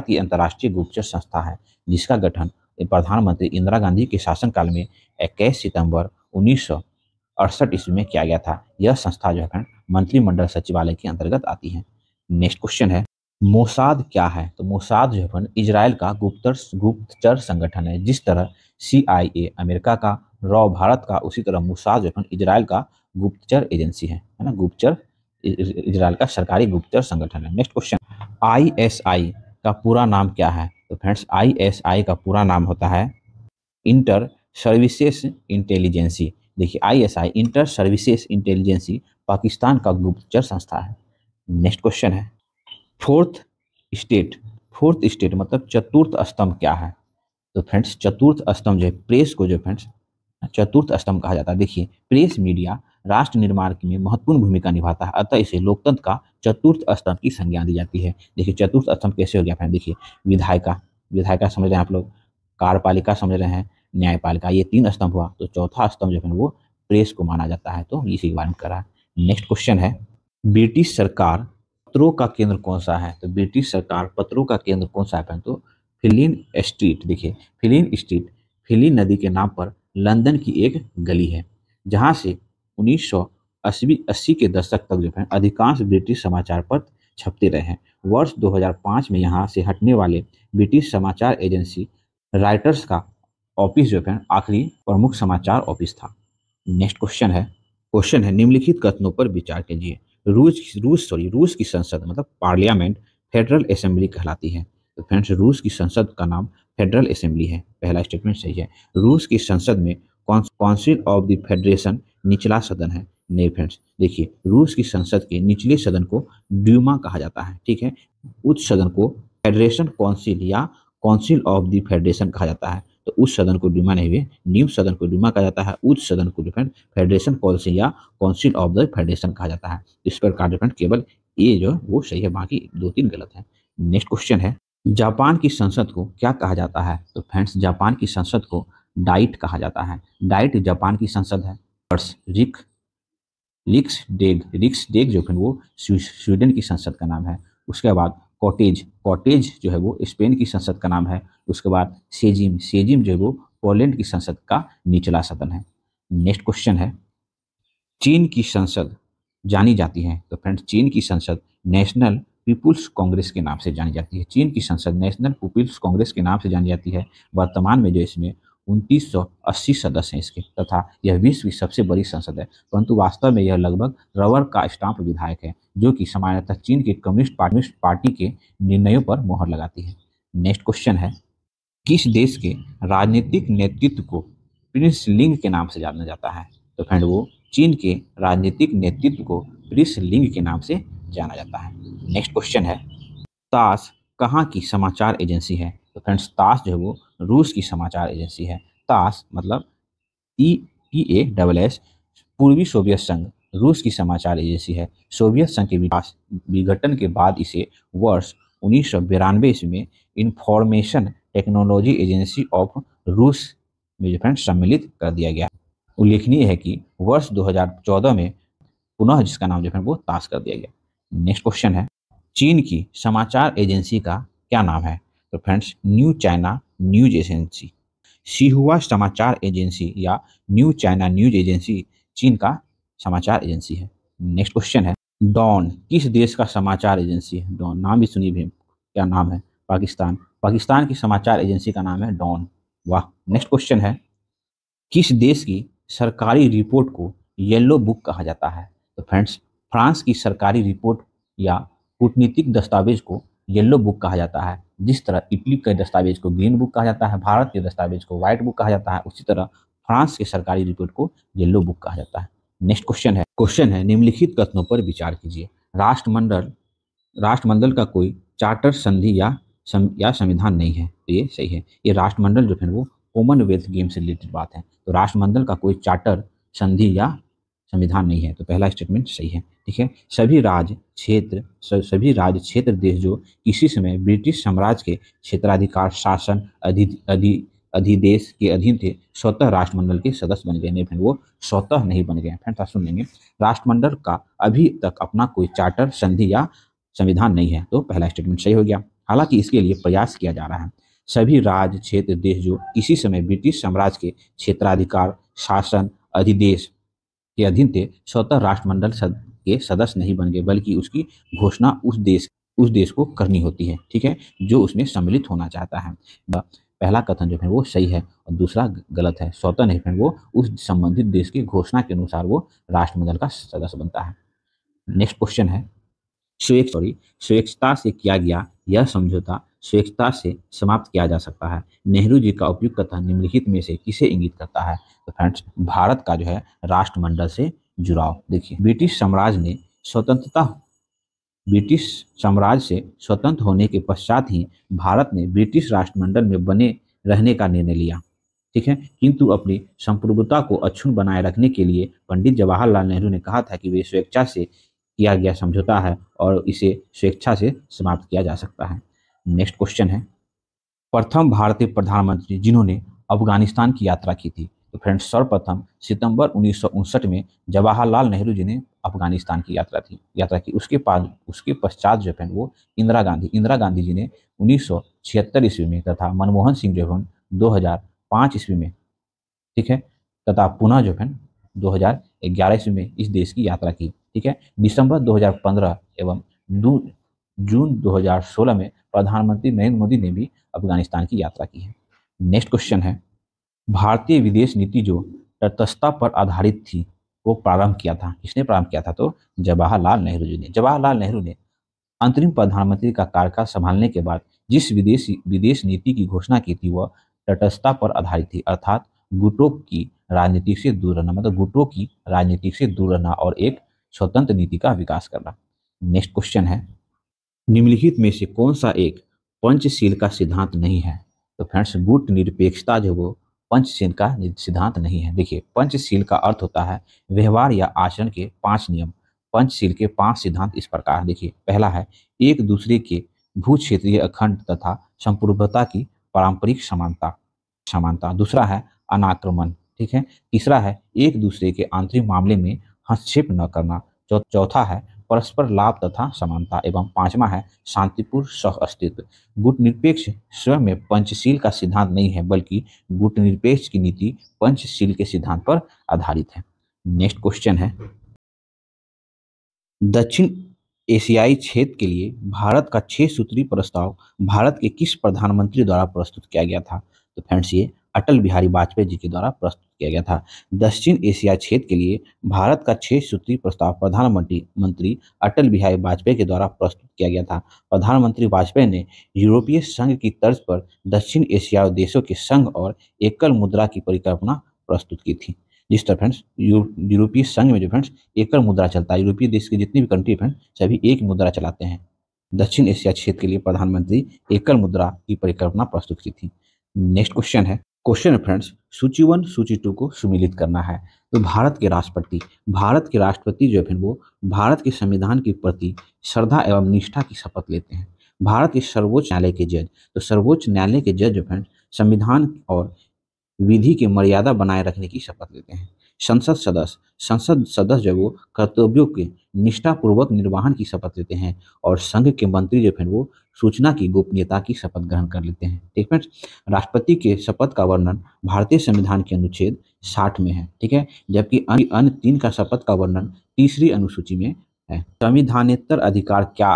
की अंतर्राष्ट्रीय गुप्तचर संस्था है, जिसका गठन प्रधानमंत्री इंदिरा गांधी के शासनकाल में 21 सितंबर 1968 ईस्वी में किया गया था। यह संस्था जो है मंत्रिमंडल सचिवालय के अंतर्गत आती है। नेक्स्ट क्वेश्चन है, मोसाद क्या है? तो मोसाद जो है इजराइल का गुप्तचर संगठन है। जिस तरह CIA अमेरिका का, रॉ भारत का, उसी तरह मोसाद जो है इजराइल का गुप्तचर एजेंसी है ना, गुप्तचर इजराइल का सरकारी गुप्तचर संगठन है। नेक्स्ट क्वेश्चन, ISI का पूरा नाम क्या है? तो फ्रेंड्स ISI का पूरा नाम होता है इंटर सर्विसेज इंटेलिजेंसी। देखिए ISI inter services intelligence Pakistan का गुप्तचर संस्था है। नेक्स्ट क्वेश्चन है, फोर्थ स्टेट मतलब चतुर्थ स्तंभ क्या है? तो फ्रेंड्स चतुर्थ स्तंभ जो है प्रेस को जो फ्रेंड्स चतुर्थ स्तंभ कहा जाता है। देखिए प्रेस मीडिया राष्ट्र निर्माण में महत्वपूर्ण भूमिका निभाता है, अतः इसे लोकतंत्र का चतुर्थ स्तंभ की संज्ञा दी जाती है। देखिए चतुर्थ स्तंभ कैसे हो गया फ्रेंड? देखिए विधायिका समझ रहे हैं आप लोग, कार्यपालिका समझ रहे हैं, न्यायपालिका, ये 3 स्तंभ हुआ, तो चौथा स्तंभ जो है वो प्रेस को माना जाता है। तो इसी के बारे में करा है। नेक्स्ट क्वेश्चन है, ब्रिटिश सरकार पत्रों का केंद्र कौन सा है? तो ब्रिटिश सरकार पत्रों का केंद्र कौन सा है? तो फिलिन स्ट्रीट। देखिए फिलिन स्ट्रीट फिलिन नदी के नाम पर लंदन की एक गली है, जहां से 1980 के दशक तक जो है अधिकांश ब्रिटिश समाचार पत्र छपते रहे हैं। वर्ष 2005 में यहां से हटने वाले ब्रिटिश समाचार एजेंसी राइटर्स का ऑफिस जो है आखिरी प्रमुख समाचार ऑफिस था। नेक्स्ट क्वेश्चन है निम्नलिखित कथनों पर विचार कीजिए। रूस की संसद मतलब पार्लियामेंट फेडरल असेंबली कहलाती है। तो फ्रेंड्स रूस की संसद का नाम फेडरल असेंबली है, पहला स्टेटमेंट सही है। रूस की संसद में काउंसिल ऑफ द फेडरेशन निचला सदन है। नहीं फ्रेंड्स, देखिए रूस की संसद के निचले सदन को ड्यूमा कहा जाता है। ठीक है, उच्च सदन को फेडरेशन काउंसिल या काउंसिल ऑफ द फेडरेशन कहा जाता है। तो उच्च सदन को ड्यूमा नहीं हुए, निम्न सदन को ड्यूमा कहा जाता है, उच्च सदन को फेडरेशन काउंसिल या काउंसिल ऑफ द फेडरेशन कहा जाता है। इस प्रकार डिफरेंट केवल ए जो वो सही है, बाकी 2-3 गलत है। नेक्स्ट क्वेश्चन है, जापान की संसद को क्या कहा जाता है? तो फ्रेंड्स जापान की संसद को डाइट कहा जाता है। डाइट जापान की संसद है। रिक्सडेग जो है वो स्वीडन की संसद का नाम है। उसके बाद कॉटेज जो है वो स्पेन की संसद का नाम है। उसके बाद सेजिम जो है वो पोलैंड की संसद का निचला सदन है। नेक्स्ट क्वेश्चन है, चीन की संसद जानी जाती है। तो फ्रेंड्स चीन की संसद नेशनल पीपुल्स कांग्रेस के नाम से जानी जाती है। चीन की संसद नेशनल पीपुल्स कांग्रेस के नाम से जानी जाती है। वर्तमान में जो इसमें 2980 सदस्य हैं इसके, तथा यह विश्व की सबसे बड़ी संसद है, परंतु वास्तव में यह लगभग रबर का स्टाम्प विधायक है, जो कि सामान्यतः चीन के कम्युनिस्ट पार्टी के निर्णयों पर मोहर लगाती है। नेक्स्ट क्वेश्चन है, किस देश के राजनीतिक नेतृत्व को प्रिंस लिंग के नाम से जाना जाता है? तो फ्रेंड वो चीन के राजनीतिक नेतृत्व को प्रिंस लिंग के नाम से जाना जाता है। नेक्स्ट क्वेश्चन है, तास कहाँ की समाचार एजेंसी है? तो फ्रेंड्स तास जो है वो रूस की समाचार एजेंसी है। तास मतलब TASS पूर्वी सोवियत संघ रूस की समाचार एजेंसी है। सोवियत संघ के विघटन के बाद इसे वर्ष 1992 ईस्वी में इंफॉर्मेशन टेक्नोलॉजी एजेंसी ऑफ रूस में जो फ्रेंड सम्मिलित कर दिया गया। उल्लेखनीय है कि वर्ष 2014 में पुनः जिसका नाम जो है वो तास कर दिया गया। नेक्स्ट क्वेश्चन है, चीन की समाचार एजेंसी का क्या नाम है? तो friends new China news agency. शिहुआ समाचार एजेंसी या न्यू चाइना न्यूज एजेंसी चीन का समाचार एजेंसी है। नेक्स्ट क्वेश्चन है, डॉन किस देश का समाचार एजेंसी है? डॉन नाम भी सुनिए भी, क्या नाम है? पाकिस्तान। पाकिस्तान की समाचार एजेंसी का नाम है डॉन। वाह। नेक्स्ट क्वेश्चन है, किस देश की सरकारी रिपोर्ट को येलो बुक कहा जाता है? तो फ्रेंड्स फ्रांस की सरकारी रिपोर्ट या कूटनीतिक दस्तावेज को येलो बुक कहा जाता है। जिस तरह इटली के दस्तावेज को ग्रीन बुक कहा जाता है, भारत के दस्तावेज को व्हाइट बुक कहा जाता है, उसी तरह फ्रांस के सरकारी रिपोर्ट को येलो बुक कहा जाता है। नेक्स्ट क्वेश्चन है निम्नलिखित कथनों पर विचार कीजिए। राष्ट्रमंडल का कोई चार्टर संधि या संविधान नहीं है। तो ये सही है। ये राष्ट्रमंडल जो है वो कॉमनवेल्थ गेम से रिलेटेड बात है। तो राष्ट्रमंडल का कोई चार्टर संधि या संविधान नहीं है। तो पहला स्टेटमेंट सही है। ठीक है। सभी राज्य क्षेत्र देश जो किसी समय ब्रिटिश साम्राज्य के क्षेत्राधिकार शासन अधिदेश के अधीन थे, स्वतः राष्ट्रमंडल के सदस्य बन गए। नहीं फिर वो स्वतः नहीं बन गए। फिर सुन लेंगे, राष्ट्रमंडल का अभी तक अपना कोई चार्टर संधि या संविधान नहीं है। तो पहला स्टेटमेंट सही हो गया। हालांकि इसके लिए प्रयास किया जा रहा है। सभी राज्य क्षेत्र देश जो किसी समय ब्रिटिश साम्राज्य के क्षेत्राधिकार शासन अधिदेश के अधीन थे, स्वतः राष्ट्रमंडल के सदस्य नहीं बन गए, बल्कि उसकी घोषणा उस देश को करनी होती है। ठीक है, जो उसमें सम्मिलित होना चाहता है। पहला कथन जो है वो सही है और दूसरा गलत है। स्वतः नहीं है, वो उस संबंधित देश की घोषणा के अनुसार वो राष्ट्रमंडल का सदस्य बनता है। नेक्स्ट क्वेश्चन है, स्वेच्छा से किया गया यह समझौता स्वेच्छा से समाप्त किया जा सकता है। नेहरू जी का उपयुक्त कथन निम्नलिखित में से किसे इंगित करता है? तो फ्रेंड्स भारत का जो है राष्ट्रमंडल से जुड़ाव। देखिए, ब्रिटिश साम्राज्य से स्वतंत्र होने के पश्चात ही भारत ने ब्रिटिश राष्ट्रमंडल में बने रहने का निर्णय लिया। ठीक है, किंतु अपनी संप्रभुता को अक्षुण्ण बनाए रखने के लिए पंडित जवाहरलाल नेहरू ने कहा था कि वे स्वेच्छा से किया गया समझौता है और इसे स्वेच्छा से समाप्त किया जा सकता है। नेक्स्ट क्वेश्चन है, प्रथम भारतीय प्रधानमंत्री जिन्होंने अफगानिस्तान की यात्रा की थी। तो फ्रेंड्स सर्वप्रथम सितंबर 1959 में जवाहरलाल नेहरू जी ने अफगानिस्तान की यात्रा की। उसके पश्चात जो है वो इंदिरा गांधी जी ने 1976 ईस्वी में तथा मनमोहन सिंह जो है 2005 ईस्वी में, ठीक है, तथा पुनः जो है 2011 ईस्वी में इस देश की यात्रा की। ठीक है, दिसंबर 2015 एवं जून 2016 में प्रधानमंत्री नरेंद्र मोदी ने भी अफगानिस्तान की यात्रा की है। नेक्स्ट क्वेश्चन है, भारतीय विदेश नीति जो तटस्थता पर आधारित थी वो प्रारंभ किया था। किसने प्रारंभ किया था? तो जवाहरलाल नेहरू जी ने। जवाहरलाल नेहरू ने अंतरिम प्रधानमंत्री का कार्यकाल संभालने के बाद जिस विदेश नीति की घोषणा की थी वह तटस्थता पर आधारित थी, अर्थात गुटों की राजनीति से दूर रहना, मतलब गुटों की राजनीति से दूर रहना और एक स्वतंत्र नीति का विकास करना। नेक्स्ट क्वेश्चन है, निम्नलिखित में से कौन सा एक पंचशील का सिद्धांत नहीं है? तो फ्रेंड्स गुट निरपेक्षता जो वो पंचशील का सिद्धांत नहीं है। देखिए, पंचशील का अर्थ होता है व्यवहार या आचरण के 5 नियम। पंचशील के 5 सिद्धांत इस प्रकार। देखिए, पहला है एक दूसरे के भू क्षेत्रीय अखंड तथा संप्रभुता की पारंपरिक समानता। दूसरा है अनाक्रमण। ठीक है, तीसरा है एक दूसरे के आंतरिक मामले में हस्तक्षेप न करना। चौथा है परस्पर लाभ तथा समानता एवं पांचवा है शांतिपूर्ण सह अस्तित्व। गुट निरपेक्ष स्वयं में पंचशील का सिद्धांत नहीं है, बल्कि गुट निरपेक्ष की नीति पंचशील के सिद्धांत पर आधारित है। नेक्स्ट क्वेश्चन है, एशियाई क्षेत्र के लिए भारत का 6 सूत्री प्रस्ताव भारत के किस प्रधानमंत्री द्वारा प्रस्तुत किया गया था? तो फ्रेंड्स ये अटल बिहारी वाजपेयी जी के द्वारा प्रस्तुत किया गया था। दक्षिण एशिया क्षेत्र के लिए भारत का 6 सूत्री प्रस्ताव प्रधानमंत्री मंत्री अटल बिहारी वाजपेयी के द्वारा प्रस्तुत किया गया था। प्रधानमंत्री वाजपेयी ने यूरोपीय संघ की तर्ज पर दक्षिण एशियाई देशों के संघ और एकल मुद्रा की परिकल्पना प्रस्तुत की थी। जिस तरह फ्रेंड्स यूरोपीय संघ में जो फ्रेंड्स एकल मुद्रा चलता है, यूरोपीय देश की जितनी भी कंट्री फ्रेंड्स सभी एक मुद्रा चलाते हैं। दक्षिण एशिया क्षेत्र के लिए प्रधानमंत्री एकल मुद्रा की परिकल्पना प्रस्तुत की थी। नेक्स्ट क्वेश्चन है, क्वेश्चन फ्रेंड्स सूची 1 सूची 2 को सुमिलित करना है। तो भारत के राष्ट्रपति जो है वो भारत के संविधान के प्रति श्रद्धा एवं निष्ठा की शपथ लेते हैं। भारत के सर्वोच्च न्यायालय के जज, तो सर्वोच्च न्यायालय के जज जो फ्रेंड्स संविधान और विधि की मर्यादा बनाए रखने की शपथ लेते हैं। संसद सदस्य जो वो कर्तव्यों के निष्ठापूर्वक निर्वहन की शपथ लेते हैं और संघ के मंत्री जो है वो सूचना की गोपनीयता की शपथ ग्रहण कर लेते हैं। ठीक है, राष्ट्रपति के शपथ का वर्णन भारतीय संविधान के अनुच्छेद 60 में है। ठीक है, जबकि अन्य 3 का शपथ का वर्णन तीसरी अनुसूची में है। संविधानेतर अधिकार क्या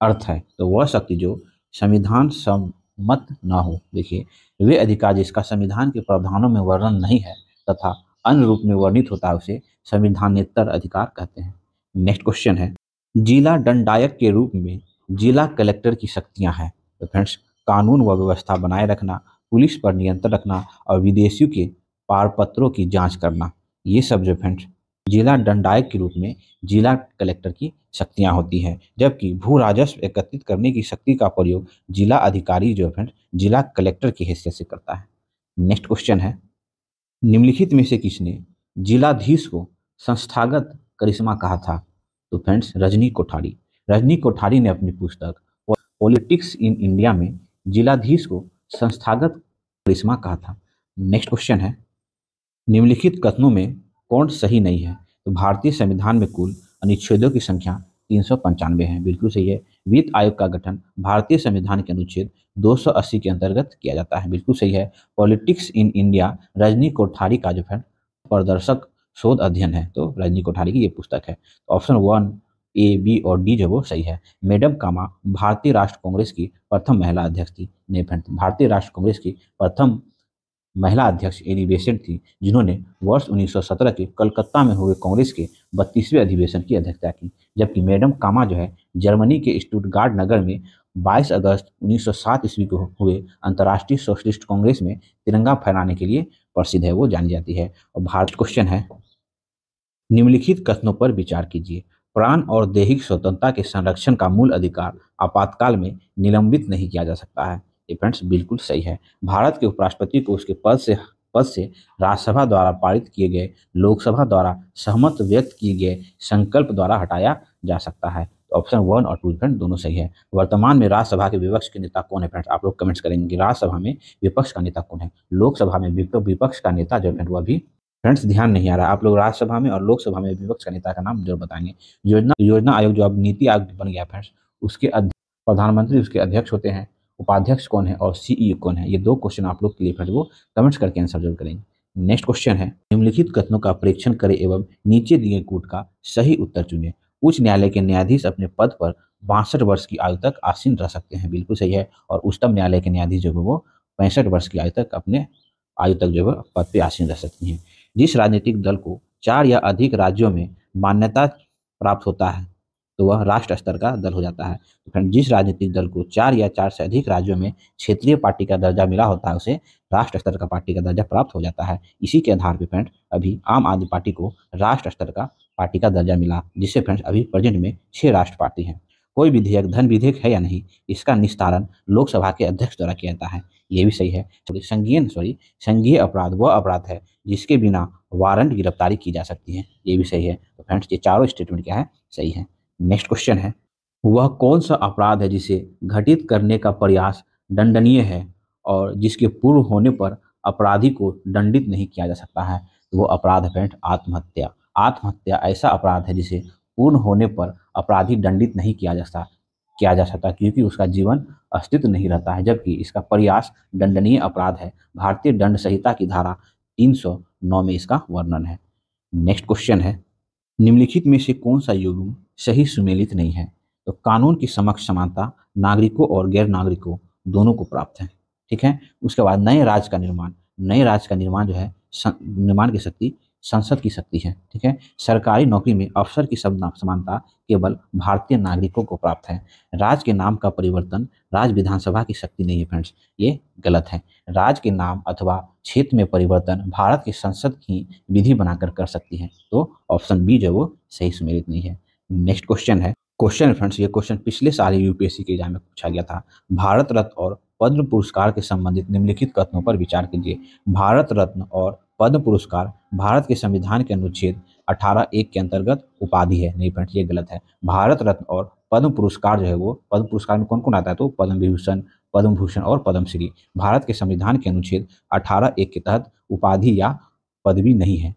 अर्थ है? तो वह शक्ति जो संविधान सम्मत न हो, देखिए वे अधिकार जिसका संविधान के प्रावधानों में वर्णन नहीं है तथा अन्य रूप में वर्णित होता है उसे संविधानेतर अधिकार कहते हैं। नेक्स्ट क्वेश्चन है, जिला दंडायक के रूप में जिला कलेक्टर की शक्तियां हैं। तो फ्रेंड्स कानून व व्यवस्था बनाए रखना, पुलिस पर नियंत्रण रखना और विदेशियों के पारपत्रों की जांच करना, ये सब जो फ्रेंड्स जिला दंडायक के रूप में जिला कलेक्टर की शक्तियां होती हैं। जबकि भू राजस्व एकत्रित करने की शक्ति का प्रयोग जिला अधिकारी जो फ्रेंड्स जिला कलेक्टर की हैसियत से करता है। नेक्स्ट क्वेश्चन है, निम्नलिखित में से किसने जिलाधीश को संस्थागत करिश्मा कहा था? तो फ्रेंड्स रजनी कोठारी ने अपनी पुस्तक पॉलिटिक्स इन इंडिया में जिलाधीश को संस्थागत करिश्मा कहा था। नेक्स्ट क्वेश्चन है, निम्नलिखित कथनों में कौन सही नहीं है? तो भारतीय संविधान में कुल अनुच्छेदों की संख्या 395 है, बिल्कुल सही है। वित्त आयोग का गठन भारतीय संविधान के अनुच्छेद 280 के अंतर्गत किया जाता है, बिल्कुल सही है। Politics in India Rajni Kothari का जो है प्रदर्शक शोध अध्ययन है, तो रजनी कोठारी की ये पुस्तक है। ऑप्शन 1 A, B और D जो वो सही है। मैडम कामा भारतीय राष्ट्र कांग्रेस की प्रथम महिला अध्यक्ष थी। नहीं फ्रेंड्स, भारतीय राष्ट्र कांग्रेस की प्रथम महिला अध्यक्ष एनी बेसेंट थी, जिन्होंने वर्ष 1917 के कलकत्ता में हुए कांग्रेस के 32वें अधिवेशन की अध्यक्षता की। जबकि मैडम कामा जो है जर्मनी के स्टुटगार्ट नगर में 22 अगस्त 1907 ईस्वी को हुए अंतर्राष्ट्रीय सोशलिस्ट कांग्रेस में तिरंगा फहराने के लिए प्रसिद्ध है, वो जानी जाती है। और भारत क्वेश्चन है, निम्नलिखित कथनों पर विचार कीजिए। प्राण और दैहिक स्वतंत्रता के संरक्षण का मूल अधिकार आपातकाल में निलंबित नहीं किया जा सकता है। ये फ्रेंड्स बिल्कुल सही है। भारत के उपराष्ट्रपति को उसके पद से राज्यसभा द्वारा पारित किए गए, लोकसभा द्वारा सहमत व्यक्त किए गए संकल्प द्वारा हटाया जा सकता है। तो ऑप्शन 1 और 2 फ्रेंड दोनों सही है। वर्तमान में राज्यसभा के विपक्ष के नेता कौन है? फ्रेंड्स आप लोग कमेंट्स करेंगे कि राज्यसभा में विपक्ष का नेता कौन है। लोकसभा में विपक्ष का नेता जो है वो अभी फ्रेंड्स ध्यान नहीं आ रहा। आप लोग राज्यसभा में और लोकसभा में विपक्ष का नेता का नाम जरूर बताएंगे। योजना आयोग जो अब नीति आयोग बन गया फ्रेंड्स, उसके प्रधानमंत्री उसके अध्यक्ष होते हैं, उपाध्यक्ष कौन है और सीईओ कौन है? ये 2 क्वेश्चन आप लोग के लिए फ्रेंड्स वो कमेंट्स करके आंसर जरूर करेंगे। नेक्स्ट क्वेश्चन है, निम्नलिखित कथनों का परीक्षण करें एवं नीचे दिए कूट का सही उत्तर चुनें। उच्च न्यायालय के न्यायाधीश अपने पद पर 62 वर्ष की आयु तक आसीन रह सकते हैं, बिल्कुल सही है। और उच्चतम न्यायालय के न्यायाधीश जो है वो 65 वर्ष की आयु तक अपने आयु तक जो है पद पे आसीन रह सकती हैं। जिस राजनीतिक दल को 4 या अधिक राज्यों में मान्यता प्राप्त होता है तो वह राष्ट्र स्तर का दल हो जाता है। तो फ्रेंड जिस राजनीतिक दल को 4 या 4 से अधिक राज्यों में क्षेत्रीय पार्टी का दर्जा मिला होता है उसे राष्ट्र स्तर का पार्टी का दर्जा प्राप्त हो जाता है। इसी के आधार पर फ्रेंड अभी आम आदमी पार्टी को राष्ट्र स्तर का पार्टी का दर्जा मिला, जिससे फ्रेंड्स अभी प्रेजेंट में 6 राष्ट्र पार्टी हैं। कोई विधेयक धन विधेयक है या नहीं, इसका निस्तारण लोकसभा के अध्यक्ष द्वारा किया जाता है, ये भी सही है। संघीय अपराध वह अपराध है जिसके बिना वारंट गिरफ्तारी की जा सकती है, ये भी सही है। तो फ्रेंड्स ये चारों स्टेटमेंट क्या है? सही है। नेक्स्ट क्वेश्चन है, वह कौन सा अपराध है जिसे घटित करने का प्रयास दंडनीय है और जिसके पूर्व होने पर अपराधी को दंडित नहीं किया जा सकता है? वो अपराध है फ्रेंड आत्महत्या। आत्महत्या ऐसा अपराध है जिसे पूर्ण होने पर अपराधी दंडित नहीं किया जा सकता क्योंकि उसका जीवन अस्तित्व नहीं रहता है, जबकि इसका प्रयास दंडनीय अपराध है। भारतीय दंड संहिता की धारा 309 में इसका वर्णन है। नेक्स्ट क्वेश्चन है, निम्नलिखित में से कौन सा युग्म सही सुमेलित नहीं है। तो कानून की समक्ष समानता नागरिकों और गैर नागरिकों दोनों को प्राप्त है। ठीक है। उसके बाद नए राज्य का निर्माण जो है निर्माण की शक्ति संसद की शक्ति है। ठीक है। सरकारी नौकरी में अफसर की समानता केवल भारतीय नागरिकों को प्राप्त है। राज्य के नाम का परिवर्तन राज्य विधानसभा की शक्ति नहीं है फ्रेंड्स, ये गलत है। राज्य के नाम अथवा क्षेत्र में परिवर्तन भारत की संसद की विधि बनाकर कर सकती है। तो ऑप्शन बी जो वो सही सुमेलित नहीं है। नेक्स्ट क्वेश्चन फ्रेंड्स, ये क्वेश्चन पिछले साल यूपीएससी के एग्जाम में पूछा गया था। भारत रत्न और पद्म पुरस्कार के संबंधित निम्नलिखित कथनों पर विचार कीजिए। भारत रत्न और पद्म पुरस्कार भारत के संविधान के अनुच्छेद 18(1) के अंतर्गत उपाधि है। नहीं फ्रेंड्स, ये गलत है। भारत रत्न और पद्म पुरस्कार जो है वो, पद्म पुरस्कार में कौन कौन आता है? तो पद्म विभूषण, पद्म भूषण और पद्मश्री भारत के संविधान के अनुच्छेद 18(1) के तहत उपाधि या पदवी नहीं है।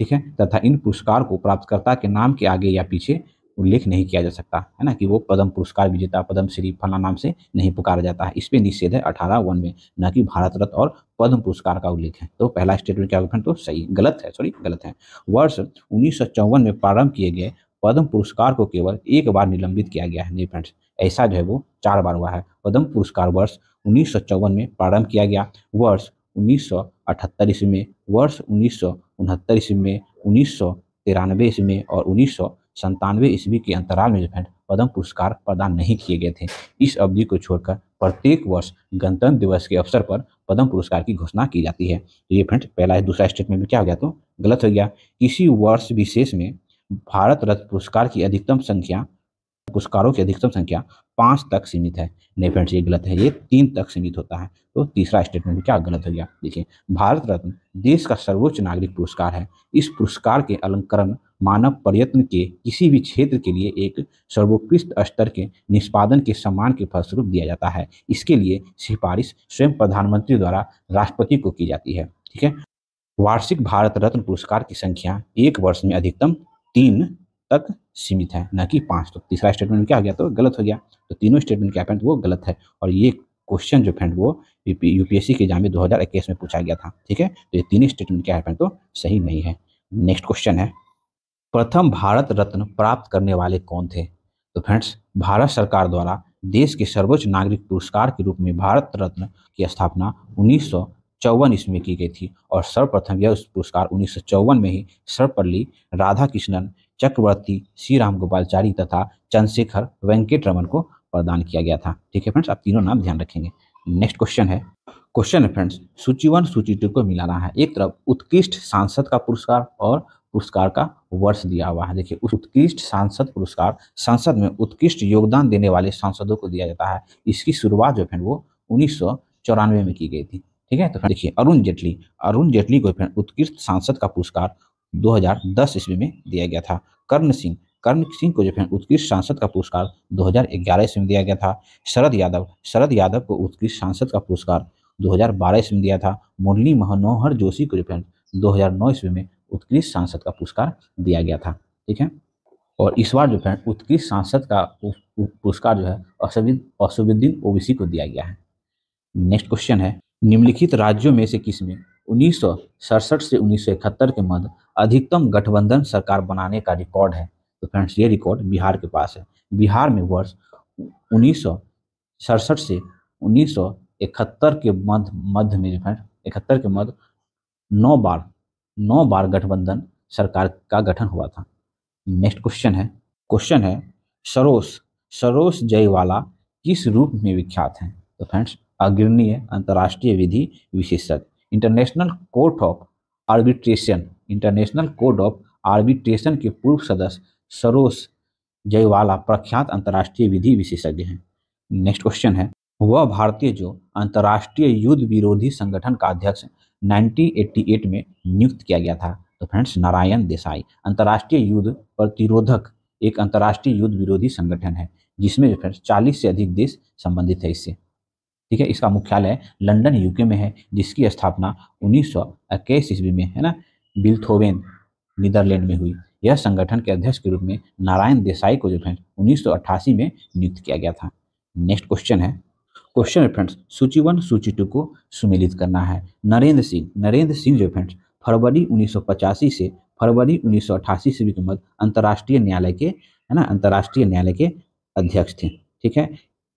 ठीक है। तथा इन पुरस्कार को प्राप्तकर्ता के नाम के आगे या पीछे उल्लेख नहीं किया जा सकता है ना, कि वो पद्म पुरस्कार विजेता पद्मश्री फला नाम से नहीं पुकारा जाता है। इस पे निषेध है 18(1) में, न कि भारत रत्न और पद्म पुरस्कार का उल्लेख है। तो पहला स्टेटमेंट क्या होगा? तो सही गलत है। वर्ष 1954 में प्रारंभ किए गए पद्म पुरस्कार को केवल एक बार निलंबित किया गया है। नहीं फ्रेंड्स, ऐसा जो है वो 4 बार हुआ है। पद्म पुरस्कार वर्ष 1954 में प्रारंभ किया गया, वर्ष 1978 ईस्वी में, वर्ष 1969 ईस्वी में, 1993 ईस्वी में और 1997 ईस्वी के अंतराल में जो है पद्म पुरस्कार प्रदान नहीं किए गए थे। इस अवधि को छोड़कर प्रत्येक वर्ष गणतंत्र दिवस के अवसर पर पद्म पुरस्कार की घोषणा की जाती है। तो ये फ्रेंड्स पहला है। दूसरा स्टेटमेंट में क्या हो गया? तो गलत हो गया। किसी वर्ष विशेष में भारत रत्न पुरस्कारों की अधिकतम संख्या 5 तक सीमित है। नहीं फ्रेंड्स, ये गलत है, ये 3 तक सीमित होता है। तो तीसरा स्टेटमेंट में क्या गलत हो गया? देखिए, भारत रत्न देश का सर्वोच्च नागरिक पुरस्कार है। इस पुरस्कार के अलंकरण मानव प्रयत्न के किसी भी क्षेत्र के लिए एक सर्वोत्कृष्ट स्तर के निष्पादन के सम्मान के फलस्वरूप दिया जाता है। इसके लिए सिफारिश स्वयं प्रधानमंत्री द्वारा राष्ट्रपति को की जाती है। ठीक है। वार्षिक भारत रत्न पुरस्कार की संख्या एक वर्ष में अधिकतम 3 तक सीमित है, न कि 5। तो तीसरा स्टेटमेंट में क्या हो गया? तो गलत हो गया। तो तीनों स्टेटमेंट क्या फ्रेंड वो गलत है। और ये क्वेश्चन जो फ्रेंड वो यूपीएससी के एग्जाम में 2021 में पूछा गया था। ठीक है। तो ये तीनों स्टेटमेंट क्या है फ्रेंड? तो सही नहीं है। नेक्स्ट क्वेश्चन है, प्रथम भारत रत्न प्राप्त करने वाले कौन थे? तो फ्रेंड्स, भारत सरकार द्वारा देश के सर्वोच्च नागरिक पुरस्कार के रूप में भारत रत्न की स्थापना 1954 ईस्वी में की गई थी और सर्वप्रथम यह पुरस्कार 1954 में ही सर्वपल्ली राधाकृष्णन, चक्रवर्ती सी रामगोपालचारी तथा चंद्रशेखर वेंकट रमन को प्रदान किया गया था। ठीक है फ्रेंड्स, आप तीनों नाम ध्यान रखेंगे। नेक्स्ट क्वेश्चन है फ्रेंड्स, सूची 1 सूची 2 को मिलाना है। एक तरफ उत्कृष्ट सांसद का पुरस्कार और पुरस्कार का वर्ष दिया हुआ है। देखिए, उत्कृष्ट सांसद पुरस्कार संसद में उत्कृष्ट योगदान देने वाले सांसदों को दिया जाता है। इसकी शुरुआत जो है वो 1994 में की गई थी। ठीक है। तो देखिए, अरुण जेटली को उत्कृष्ट सांसद का पुरस्कार 2010 ईस्वी में दिया गया था। कर्ण सिंह को जो है उत्कृष्ट सांसद का पुरस्कार 2011 ईस्वी में दिया गया था। शरद यादव को उत्कृष्ट सांसद का पुरस्कार 2012 ईस्वी में दिया था। मुरली मनोहर जोशी को जो है 2009 ईस्वी में उत्कृष्ट सांसद का पुरस्कार दिया गया था। ठीक है। और इस बार जो है उत्कृष्ट सांसद का पुरस्कार जो है असदुद्दीन ओवैसी को दिया गया है। नेक्स्ट क्वेश्चन है, निम्नलिखित राज्यों में से किसमें 1967 से 1971 के मध्य अधिकतम गठबंधन सरकार बनाने का रिकॉर्ड है? तो फ्रेंड्स, ये रिकॉर्ड बिहार के पास है। बिहार में वर्ष 1967 से 1971 के मध्य में 71 के मध्य 9 बार गठबंधन सरकार का गठन हुआ था। नेक्स्ट क्वेश्चन है सरोज जयवाला किस रूप में विख्यात हैं? तो फ्रेंड्स, अग्रणीय अंतर्राष्ट्रीय विधि विशेषज्ञ, इंटरनेशनल कोर्ट ऑफ आर्बिट्रेशन के पूर्व सदस्य सरोज जयवाला प्रख्यात अंतर्राष्ट्रीय विधि विशेषज्ञ हैं। नेक्स्ट क्वेश्चन है, वह भारतीय जो अंतर्राष्ट्रीय युद्ध विरोधी संगठन का अध्यक्ष 1988 में नियुक्त किया गया था? तो फ्रेंड्स, नारायण देसाई। अंतर्राष्ट्रीय युद्ध प्रतिरोधक एक अंतर्राष्ट्रीय युद्ध विरोधी संगठन है जिसमें फ्रेंड्स 40 से अधिक देश संबंधित है इससे। ठीक है। इसका मुख्यालय लंदन यूके में है, जिसकी स्थापना 1921 ईस्वी में है ना बिल्थोवेन नीदरलैंड में हुई। यह संगठन के अध्यक्ष के रूप में नारायण देसाई को जो है 1988 में नियुक्त किया गया था। नेक्स्ट क्वेश्चन है फ्रेंड्स, सूची 1 सूची 2 को सुमेलित करना है। नरेंद्र सिंह जो फ्रेंड्स फरवरी 1985 से फरवरी 1988 ईस्वी के मध्य अंतर्राष्ट्रीय न्यायालय के है ना, अंतर्राष्ट्रीय न्यायालय के अध्यक्ष थे। ठीक है।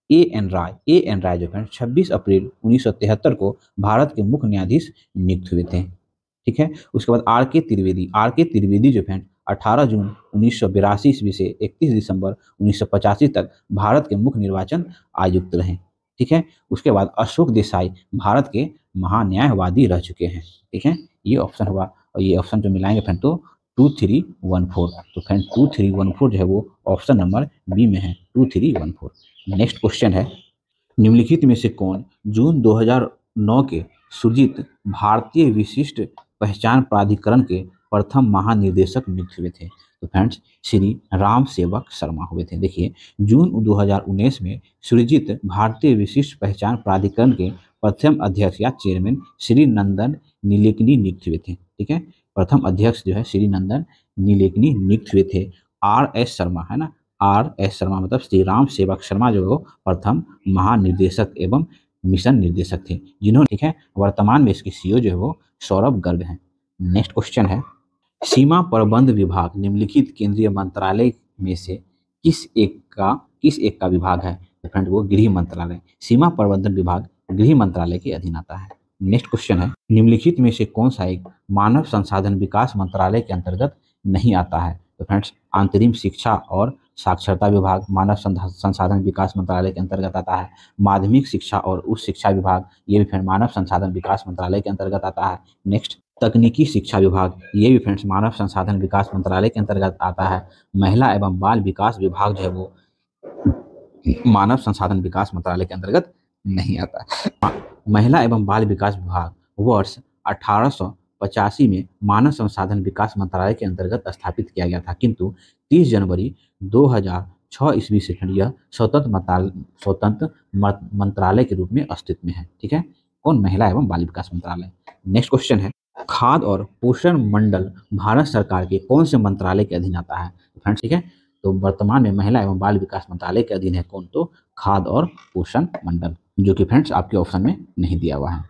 ए एन राय जो है 26 अप्रैल 1973 को भारत के मुख्य न्यायाधीश नियुक्त हुए थे। ठीक है। उसके बाद आर के त्रिवेदी जो है 18 जून 1982 ईस्वी से 31 दिसंबर 1985 तक भारत के मुख्य निर्वाचन आयुक्त रहे। ठीक है। उसके बाद अशोक देसाई भारत के महान्यायवादी रह चुके हैं। ठीक है। ये ऑप्शन हुआ, और ये ऑप्शन जो मिलाएंगे फ्रेंड तो 2314। तो फ्रेंड 2314 जो है वो ऑप्शन नंबर बी में है, 2314। नेक्स्ट क्वेश्चन है, निम्नलिखित में से कौन जून 2009 के सृजित भारतीय विशिष्ट पहचान प्राधिकरण के प्रथम महानिदेशक नियुक्त हुए थे? तो फ्रेंड्स श्री राम सेवक शर्मा हुए थे। देखिए, जून 2019 में सृजित भारतीय विशिष्ट पहचान प्राधिकरण के प्रथम अध्यक्ष या चेयरमैन श्री नंदन नीलेकनी नियुक्त हुए थे। ठीक है। प्रथम अध्यक्ष जो है श्री नंदन नीलेकनी नियुक्त हुए थे। R.S. शर्मा, है ना, R.S. शर्मा मतलब श्री राम सेवक शर्मा जो प्रथम महानिदेशक एवं मिशन निर्देशक थे, जिन्होंने, ठीक है, वर्तमान में इसके सीईओ जो है वो सौरभ गर्ग हैं। नेक्स्ट क्वेश्चन है, सीमा प्रबंध विभाग निम्नलिखित केंद्रीय मंत्रालय में से किस एक का विभाग है? तो फ्रेंड वो गृह मंत्रालय। सीमा प्रबंधन विभाग गृह मंत्रालय के अधीन आता है। नेक्स्ट क्वेश्चन है, निम्नलिखित में से कौन सा एक मानव संसाधन विकास मंत्रालय के अंतर्गत नहीं आता है? तो फ्रेंड्स आंतरिक शिक्षा और साक्षरता विभाग मानव संसाधन विकास मंत्रालय के अंतर्गत आता है। माध्यमिक शिक्षा और उच्च शिक्षा विभाग ये भी फ्रेंड मानव संसाधन विकास मंत्रालय के अंतर्गत आता है। नेक्स्ट तकनीकी शिक्षा विभाग ये भी फ्रेंड्स मानव संसाधन विकास मंत्रालय के अंतर्गत आता है। महिला एवं बाल विकास विभाग जो है वो मानव संसाधन विकास मंत्रालय के अंतर्गत नहीं आता। महिला एवं बाल विकास विभाग वर्ष 1885 में मानव संसाधन विकास मंत्रालय के अंतर्गत स्थापित किया गया था, किंतु 30 जनवरी 2006 ईस्वी से यह स्वतंत्र मंत्रालय के रूप में अस्तित्व में है। ठीक है। कौन? महिला एवं बाल विकास मंत्रालय। नेक्स्ट क्वेश्चन है, खाद्य और पोषण मंडल भारत सरकार के कौन से मंत्रालय के अधीन आता है? फ्रेंड्स ठीक है, तो वर्तमान में महिला एवं बाल विकास मंत्रालय के अधीन है कौन? तो खाद्य और पोषण मंडल, जो कि फ्रेंड्स आपके ऑप्शन में नहीं दिया हुआ है।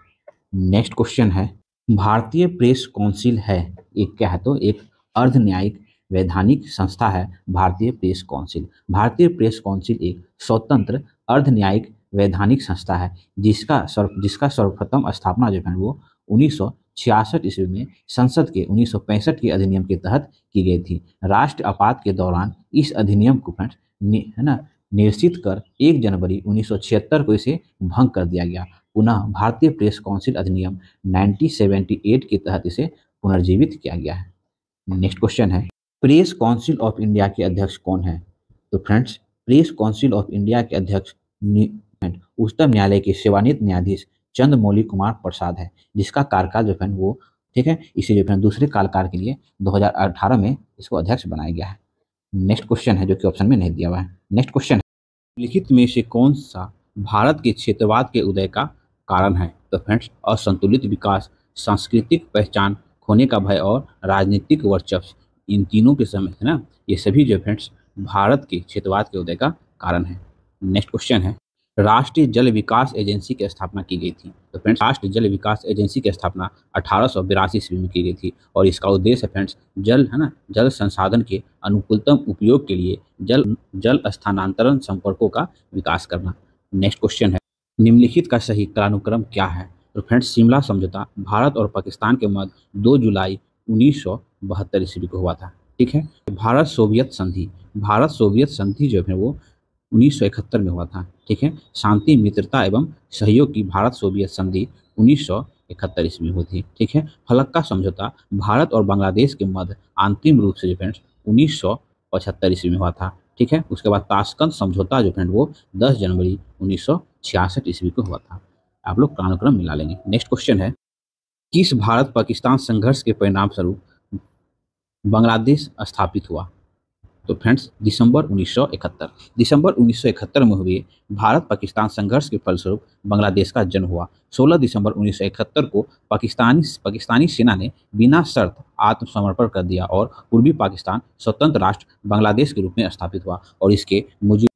नेक्स्ट क्वेश्चन है, भारतीय प्रेस काउंसिल है एक क्या है? तो एक अर्ध न्यायिक वैधानिक संस्था है भारतीय प्रेस काउंसिल। भारतीय प्रेस काउंसिल एक स्वतंत्र अर्ध न्यायिक वैधानिक संस्था है जिसका सर्वप्रथम स्थापना जो है वो 1966 ईस्वी में संसद के 1965 के अधिनियम के तहत की गई थी। राष्ट्र आपात के दौरान इस अधिनियम को है ना निरसित कर 1 जनवरी 1976 को इसे भंग कर दिया गया। पुनः भारतीय प्रेस काउंसिल अधिनियम 1978 के तहत इसे पुनर्जीवित किया गया है। नेक्स्ट क्वेश्चन है, प्रेस काउंसिल ऑफ इंडिया के अध्यक्ष कौन है? तो friends press council of India के अध्यक्ष उच्चतम न्यायालय के सेवानिवृत्त न्यायाधीश चंद्रमौली कुमार प्रसाद है, जिसका कार्यकाल जो है वो, ठीक है, इसे जो है दूसरे कार्यकाल के लिए 2018 में इसको अध्यक्ष बनाया गया है। नेक्स्ट क्वेश्चन है जो कि ऑप्शन में नहीं दिया हुआ है। नेक्स्ट क्वेश्चन है, लिखित में से कौन सा भारत के क्षेत्रवाद के उदय का कारण है? तो फ्रेंड्स असंतुलित विकास, सांस्कृतिक पहचान खोने का भय और राजनीतिक वर्चस्व, इन तीनों के समय है ना, ये सभी जो फ्रेंड्स भारत के क्षेत्रवाद के उदय का कारण है। नेक्स्ट क्वेश्चन है, राष्ट्रीय जल विकास एजेंसी की स्थापना की गई थी। तो फ्रेंड्स राष्ट्रीय जल विकास एजेंसी की स्थापना 1882 ईस्वी में की गई थी और इसका उद्देश्य है फ्रेंड्स जल संसाधन के अनुकूलतम उपयोग के लिए जल स्थानांतरण संपर्कों का विकास करना। नेक्स्ट क्वेश्चन है, निम्नलिखित का सही कालानुक्रम क्या है? तो फ्रेंड्स शिमला समझौता भारत और पाकिस्तान के मध्य 2 जुलाई 1972 ईस्वी को हुआ था। ठीक है। भारत सोवियत संधि जो है वो 1971 में हुआ था। ठीक है। शांति मित्रता एवं सहयोग की भारत सोवियत संधि 1971 ईस्वी में हुई थी। ठीक है। फलक्का समझौता भारत और बांग्लादेश के मध्य अंतिम रूप से जो फ्रेंड्स 1975 ईस्वी में हुआ था। ठीक है। उसके बाद ताशकंद समझौता जो फ्रेंड वो 10 जनवरी 1966 ईस्वी को हुआ था। आप लोग कालानुक्रम मिला लेंगे। नेक्स्ट क्वेश्चन है, किस भारत पाकिस्तान संघर्ष के परिणाम स्वरूप बांग्लादेश स्थापित हुआ? तो फ्रेंड्स दिसंबर 1971 में हुए भारत पाकिस्तान संघर्ष के फलस्वरूप बांग्लादेश का जन्म हुआ। 16 दिसंबर 1971 को पाकिस्तानी सेना ने बिना शर्त आत्मसमर्पण कर दिया और पूर्वी पाकिस्तान स्वतंत्र राष्ट्र बांग्लादेश के रूप में स्थापित हुआ और इसके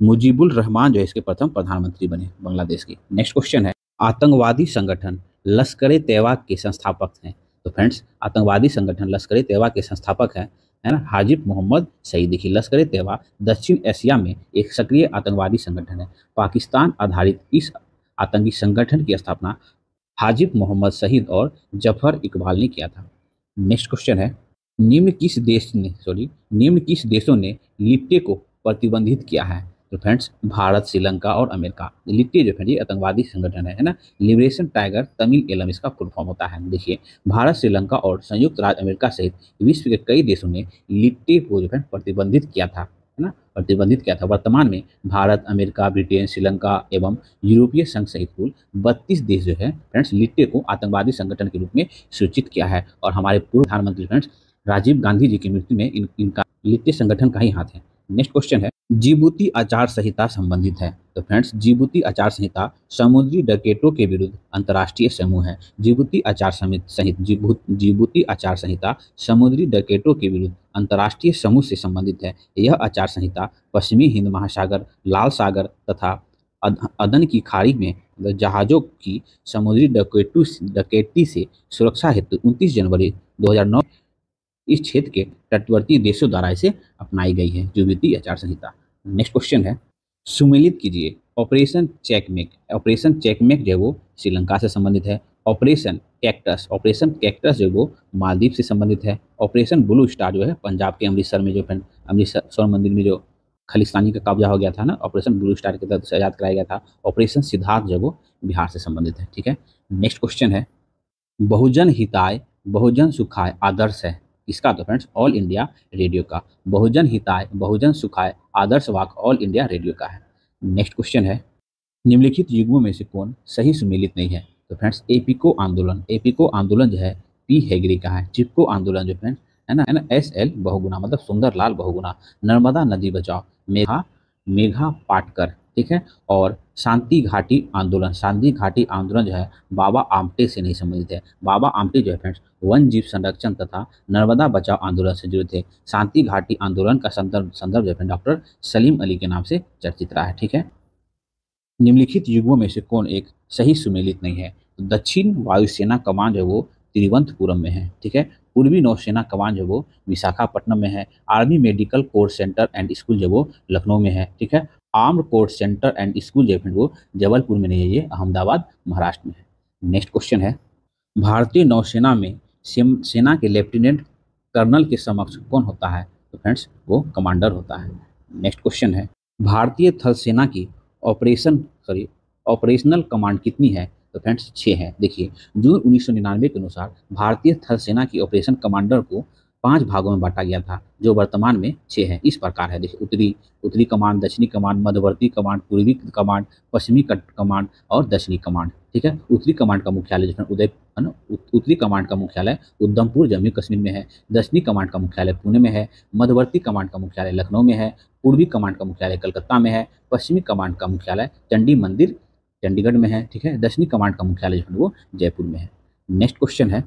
मुजीबुर रहमान जो है इसके प्रथम प्रधानमंत्री बने बांग्लादेश के। नेक्स्ट क्वेश्चन है, आतंकवादी संगठन लश्कर-ए-तैयबा के संस्थापक हैं। तो फ्रेंड्स आतंकवादी संगठन लश्कर-ए-तैयबा के संस्थापक हैं है ना। हाजिब मोहम्मद सईद, देखिए लश्कर तैयबा दक्षिण एशिया में एक सक्रिय आतंकवादी संगठन है। पाकिस्तान आधारित इस आतंकी संगठन की स्थापना हाजिब मोहम्मद सईद और जफर इकबाल ने किया था। नेक्स्ट क्वेश्चन है, निम्न किस देशों ने लिट्टे को प्रतिबंधित किया है? तो फ्रेंड्स भारत, श्रीलंका और अमेरिका। लिट्टे जो फ्रेंड ये आतंकवादी संगठन है ना। लिबरेशन टाइगर तमिल एलम इसका फुल फॉर्म होता है। देखिए भारत, श्रीलंका और संयुक्त राज्य अमेरिका सहित विश्व के कई देशों ने लिट्टे को जो है प्रतिबंधित किया था, है ना, प्रतिबंधित किया था। वर्तमान में भारत, अमेरिका, ब्रिटेन, श्रीलंका एवं यूरोपीय संघ सहित कुल 32 देश जो है फ्रेंड्स लिट्टे को आतंकवादी संगठन के रूप में सूचित किया है। और हमारे पूर्व प्रधानमंत्री फ्रेंड्स राजीव गांधी जी की मृत्यु में इनका लिट्टे संगठन का ही हाथ है। नेक्स्ट क्वेश्चन है, जिबूती आचार संहिता संबंधित है। तो फ्रेंड्स जिबूती आचार संहिता समुद्री डकैतों के विरुद्ध अंतर्राष्ट्रीय समूह है। जिबूती आचार संहिता समुद्री डकैतों के विरुद्ध अंतर्राष्ट्रीय समूह से संबंधित है। यह आचार संहिता पश्चिमी हिंद महासागर, लाल सागर तथा अदन की खाड़ी में जहाजों की समुद्री डकैती से सुरक्षा हेतु 29 जनवरी 2009 इस क्षेत्र के तटवर्ती देशों द्वारा इसे अपनाई गई है, जिबूती आचार संहिता। नेक्स्ट क्वेश्चन है, सुमेलित कीजिए ऑपरेशन चेकमेट। ऑपरेशन चेकमेट जो वो श्रीलंका से संबंधित है। ऑपरेशन कैक्टस जो वो मालदीव से संबंधित है। ऑपरेशन ब्लू स्टार जो है पंजाब के अमृतसर में जो अमृतसर मंदिर में जो खालिस्तानी का कब्जा हो गया था ना, ऑपरेशन ब्लू स्टार के तहत आजाद कराया गया था। ऑपरेशन सिद्धार्थ जो वो बिहार से संबंधित है। ठीक है, नेक्स्ट क्वेश्चन है, बहुजन हिताय बहुजन सुखाय आदर्श है इसका? तो फ्रेंड्स ऑल इंडिया रेडियो का। बहुजन हिताय बहुजन सुखाय आदर्श वाक्य ऑल इंडिया रेडियो का है। नेक्स्ट क्वेश्चन है, निम्नलिखित युग्मों में से कौन सही सुमेलित नहीं है? तो फ्रेंड्स एपिको आंदोलन जो है पी हेगड़े का है। चिपको आंदोलन जो फ्रेंड्स है ना SL बहुगुणा मतलब सुंदरलाल बहुगुणा। नर्मदा नदी बचाओ मेघा पाटकर, ठीक है। और शांति घाटी आंदोलन जो है बाबा आमटे से नहीं संबंधित है। बाबा आमटे जो है फ्रेंड्स वन जीव संरक्षण तथा नर्मदा बचाओ आंदोलन से जुड़े थे। शांति घाटी आंदोलन का संदर्भ जो है डॉक्टर सलीम अली के नाम से चर्चित रहा है। ठीक है, निम्नलिखित युग्मों में से कौन एक सही सुमेलित नहीं है? तो दक्षिण वायुसेना कमान जो वो तिरुवनंतपुरम में है। ठीक है, पूर्वी नौसेना कमान जो वो विशाखापट्टनम में है। Army medical course centre and school जो वो लखनऊ में है। ठीक है, armed course centre and school जो है वो जबलपुर में नहीं है, ये अहमदाबाद महाराष्ट्र में है। नेक्स्ट क्वेश्चन है, भारतीय नौसेना में सेना के लेफ्टिनेंट कर्नल के समक्ष कौन होता है? तो फ्रेंड्स वो कमांडर होता है। नेक्स्ट क्वेश्चन है, भारतीय थल सेना की ऑपरेशनल कमांड कितनी है? तो फ्रेंड्स 6 है। देखिए जून 1999 के अनुसार भारतीय थल सेना की ऑपरेशन कमांडर को 5 भागों में बांटा गया था, जो वर्तमान में 6 है। इस प्रकार है, देखिए उत्तरी कमांड, दक्षिणी कमांड, मध्यवर्ती कमांड, पूर्वी कमांड, पश्चिमी कमांड और दक्षिणी कमांड। ठीक है, उत्तरी कमांड का मुख्यालय जो है उत्तरी कमांड का मुख्यालय उधमपुर जम्मू कश्मीर में है। दक्षिणी कमांड का मुख्यालय पुणे में है। मध्यवर्ती कमांड का मुख्यालय लखनऊ में है। पूर्वी कमांड का मुख्यालय कलकत्ता में है। पश्चिमी कमांड का मुख्यालय चंडी मंदिर चंडीगढ़ में है। ठीक है, दक्षिणी कमांड का मुख्यालय जो है वो जयपुर में है। नेक्स्ट क्वेश्चन है,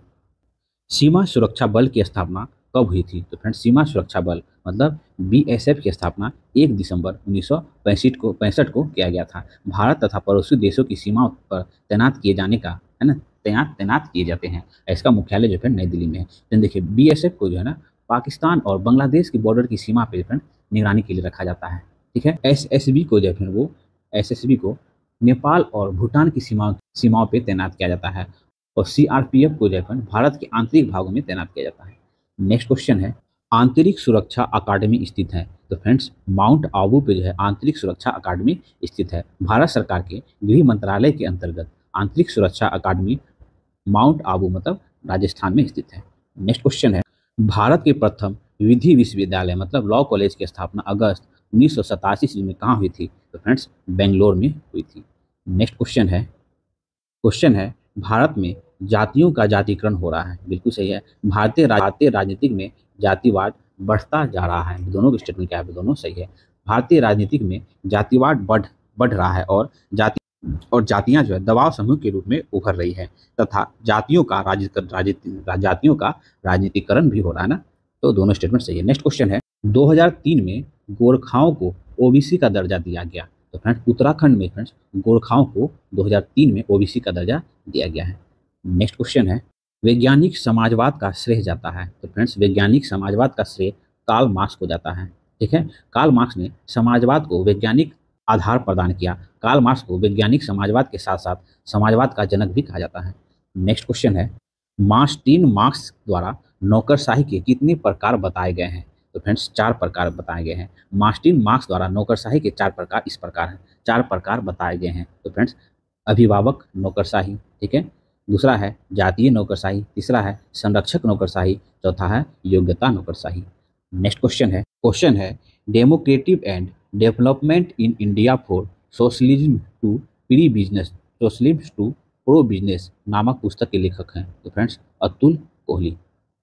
सीमा सुरक्षा बल की स्थापना कब हुई थी? तो फ्रेंड्स सीमा सुरक्षा बल मतलब BSF की स्थापना 1 दिसंबर 1965 को किया गया था। भारत तथा पड़ोसी देशों की सीमाओं पर तैनात किए जाने का है ना, तैनात किए जाते हैं। इसका मुख्यालय जो है नई दिल्ली में है। तो देखिए BSF को जो है ना पाकिस्तान और बांग्लादेश की बॉर्डर की सीमा पर फ्रेंड निगरानी के लिए रखा जाता है। ठीक है, SSB को नेपाल और भूटान की सीमाओं पर तैनात किया जाता है। और CRPF को जो है भारत के आंतरिक भागों में तैनात किया जाता है। नेक्स्ट क्वेश्चन है, आंतरिक सुरक्षा अकादमी स्थित है? तो फ्रेंड्स माउंट आबू पे जो है आंतरिक सुरक्षा अकादमी स्थित है। भारत सरकार के गृह मंत्रालय के अंतर्गत आंतरिक सुरक्षा अकादमी माउंट आबू मतलब राजस्थान में स्थित है। नेक्स्ट क्वेश्चन है, भारत के प्रथम विधि विश्वविद्यालय मतलब लॉ कॉलेज की स्थापना अगस्त 1987 ईस्वी में कहाँ हुई थी? तो फ्रेंड्स बेंगलोर में हुई थी। नेक्स्ट क्वेश्चन है, भारत में जातियों का जातिकरण हो रहा है? बिल्कुल सही है। भारतीय राजनीतिक में जातिवाद बढ़ता जा रहा है। दोनों के स्टेटमेंट क्या है? दोनों सही है। भारतीय राजनीतिक में जातिवाद बढ़ रहा है और जातियां जो है दबाव समूह के रूप में उभर रही है तथा जातियों का राजनीतिकरण भी हो रहा है ना। तो दोनों स्टेटमेंट सही है। नेक्स्ट क्वेश्चन है, 2003 में गोरखाओं को OBC का दर्जा दिया गया। तो फ्रेंड्स उत्तराखंड में फ्रेंड्स गोरखाओं को 2003 में OBC का दर्जा दिया गया है। नेक्स्ट क्वेश्चन है, वैज्ञानिक समाजवाद का श्रेय जाता है? तो फ्रेंड्स वैज्ञानिक समाजवाद का श्रेय कार्ल मार्क्स को जाता है। ठीक है, कार्ल मार्क्स ने समाजवाद को वैज्ञानिक आधार प्रदान किया। कार्ल मार्क्स को वैज्ञानिक समाजवाद के साथ साथ समाजवाद का जनक भी कहा जाता है। नेक्स्ट क्वेश्चन है, मार्टिन मार्क्स द्वारा नौकरशाही के कितने प्रकार बताए गए हैं? तो फ्रेंड्स 4 प्रकार बताए गए हैं। मार्टिन मार्क्स द्वारा नौकरशाही के 4 प्रकार इस प्रकार हैं, 4 प्रकार बताए गए हैं। तो फ्रेंड्स अभिभावक नौकरशाही, ठीक है, दूसरा है जातीय नौकरशाही, तीसरा है संरक्षक नौकरशाही, चौथा है योग्यता नौकरशाही। नेक्स्ट क्वेश्चन है democratic and development in India for socialism to pre business, socialism to pro business नामक पुस्तक के लेखक हैं। तो फ्रेंड्स अतुल कोहली।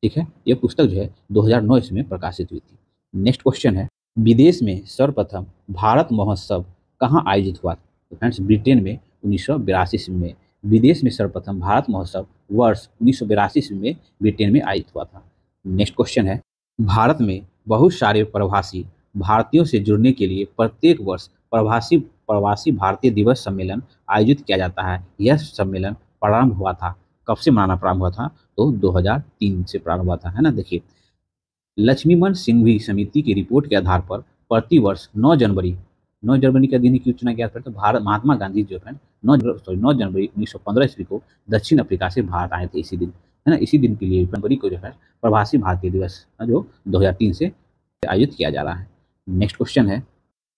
ठीक है, यह पुस्तक जो है 2009 ईस्वी में प्रकाशित हुई थी। नेक्स्ट क्वेश्चन है, विदेश में सर्वप्रथम भारत महोत्सव कहाँ आयोजित हुआ? तो फ्रेंड्स ब्रिटेन में 1982 ईस्वी में। विदेश में सर्वप्रथम भारत महोत्सव वर्ष 1982 ईस्वी में ब्रिटेन में आयोजित हुआ था। नेक्स्ट क्वेश्चन है, भारत में बहुत सारे प्रवासी भारतीयों से जुड़ने के लिए प्रत्येक वर्ष प्रवासी भारतीय दिवस सम्मेलन आयोजित किया जाता है। यह सम्मेलन प्रारंभ हुआ था, कब से मनाना प्रारंभ हुआ था? तो 2003 से प्रारंभ हुआ था, है ना। देखिए, लक्ष्मीमन सिंघवी समिति की रिपोर्ट के आधार पर प्रतिवर्ष 9 जनवरी का दिन क्यों चुना गया? तो भारत महात्मा गांधी जो है 9 जनवरी 1915 ईस्वी को दक्षिण अफ्रीका से भारत आए थे इसी दिन, है ना। इसी दिन के लिए जनवरी को जो है प्रवासी भारतीय दिवस जो 2003 से आयोजित किया जा रहा है। नेक्स्ट क्वेश्चन है,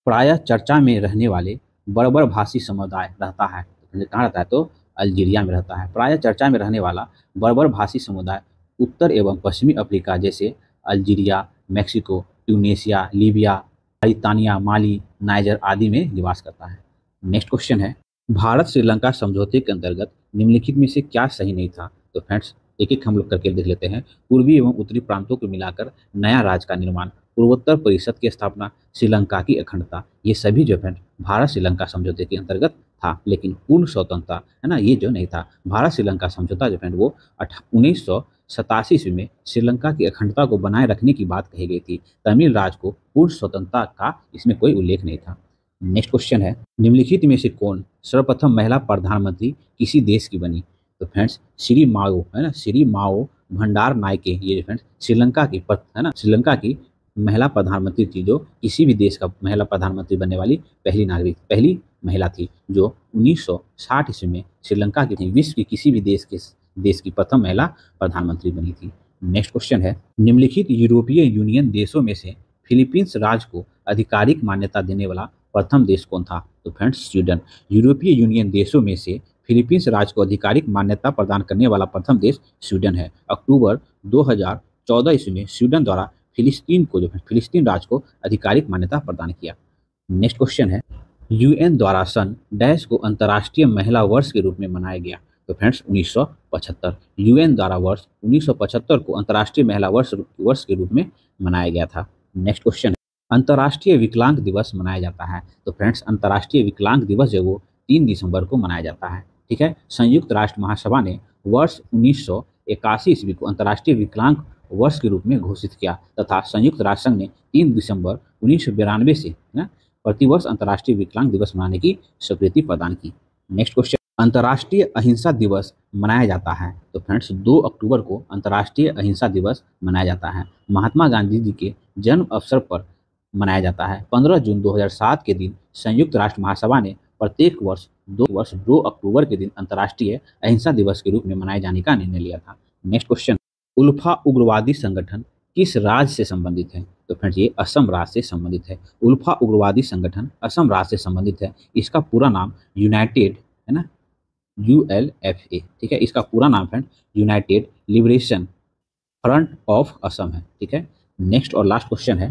प्रायः चर्चा में रहने वाले बर्बर भाषी समुदाय रहता है, कहाँ रहता है? तो अल्जीरिया में रहता है। प्रायः चर्चा में रहने वाला बर्बर भाषी समुदाय उत्तर एवं पश्चिमी अफ्रीका जैसे अल्जीरिया, मैक्सिको, ट्यूनेशिया, लीबिया, मारितानिया, माली, नाइजर आदि में निवास करता है। नेक्स्ट क्वेश्चन है, भारत श्रीलंका समझौते के अंतर्गत निम्नलिखित में से क्या सही नहीं था? तो फ्रेंड्स एक एक हम लोग करके देख लेते हैं। पूर्वी एवं उत्तरी प्रांतों को मिलाकर नया राज्य का निर्माण, पूर्वोत्तर परिषद की स्थापना, श्रीलंका की अखंडता, ये सभी जो है भारत श्रीलंका समझौते के अंतर्गत था। लेकिन पूर्ण स्वतंत्रता, है ना, ये जो नहीं था। भारत श्रीलंका समझौता जो है वो 1987 ईस्वी में श्रीलंका की अखंडता को बनाए रखने की बात कही गई थी। तमिल राज्य को पूर्ण स्वतंत्रता का इसमें कोई उल्लेख नहीं था। नेक्स्ट क्वेश्चन है, निम्नलिखित में से कौन सर्वप्रथम महिला प्रधानमंत्री किसी देश की बनी? तो फ्रेंड्स श्री माओ, है ना, श्री माओ भंडार नायके, ये फ्रेंड्स श्रीलंका की है ना, श्रीलंका की महिला प्रधानमंत्री थी, जो किसी भी देश का महिला प्रधानमंत्री बनने वाली पहली महिला थी, जो 1960 ईस्वी में श्रीलंका की विश्व की किसी भी देश की प्रथम महिला प्रधानमंत्री बनी थी। नेक्स्ट क्वेश्चन है, निम्नलिखित यूरोपीय यूनियन देशों में से फिलीपींस राज्य को आधिकारिक मान्यता देने वाला प्रथम देश कौन था? तो फ्रेंड्स स्वीडन। यूरोपीय यूनियन देशों में से फिलीपींस राज्य को आधिकारिक मान्यता प्रदान करने वाला प्रथम देश स्वीडन है। अक्टूबर 2014 ईस्वी में स्वीडन द्वारा फिलिस्तीन राज्य को आधिकारिक मान्यता प्रदान किया। नेक्स्ट क्वेश्चन है, यूएन द्वारा सन डैश को अंतर्राष्ट्रीय महिला वर्ष के रूप में मनाया गया? तो फ्रेंड्स 1975। यूएन द्वारा वर्ष 1975 को अंतर्राष्ट्रीय महिला वर्ष के रूप में मनाया गया था। नेक्स्ट क्वेश्चन है, अंतर्राष्ट्रीय विकलांग दिवस मनाया जाता है? तो फ्रेंड्स अंतर्राष्ट्रीय विकलांग दिवस जो वो 3 दिसंबर को मनाया जाता है। ठीक है, संयुक्त राष्ट्र महासभा ने वर्ष 1981 ईस्वी को अंतर्राष्ट्रीय विकलांग वर्ष के रूप में घोषित किया तथा संयुक्त राष्ट्र संघ ने 3 दिसंबर 1992 से प्रतिवर्ष अंतर्राष्ट्रीय विकलांग दिवस मनाने की स्वीकृति प्रदान की। नेक्स्ट क्वेश्चन, अंतर्राष्ट्रीय अहिंसा दिवस मनाया जाता है? तो फ्रेंड्स 2 अक्टूबर को अंतर्राष्ट्रीय अहिंसा दिवस मनाया जाता है। महात्मा गांधी जी के जन्म अवसर पर मनाया जाता है। 15 जून 2007 के दिन संयुक्त राष्ट्र महासभा ने प्रत्येक वर्ष 2 अक्टूबर के दिन अंतर्राष्ट्रीय अहिंसा दिवस के रूप में मनाए जाने का निर्णय लिया था। नेक्स्ट क्वेश्चन, उल्फा उग्रवादी संगठन किस राज्य से संबंधित है? तो फ्रेंड्स ये असम राज्य से संबंधित है। उल्फा उग्रवादी संगठन असम राज्य से संबंधित है। इसका पूरा नाम यूनाइटेड, है ना, ULFA, ठीक है, इसका पूरा नाम friend United liberation front of Assam है। ठीक है, नेक्स्ट और लास्ट क्वेश्चन है,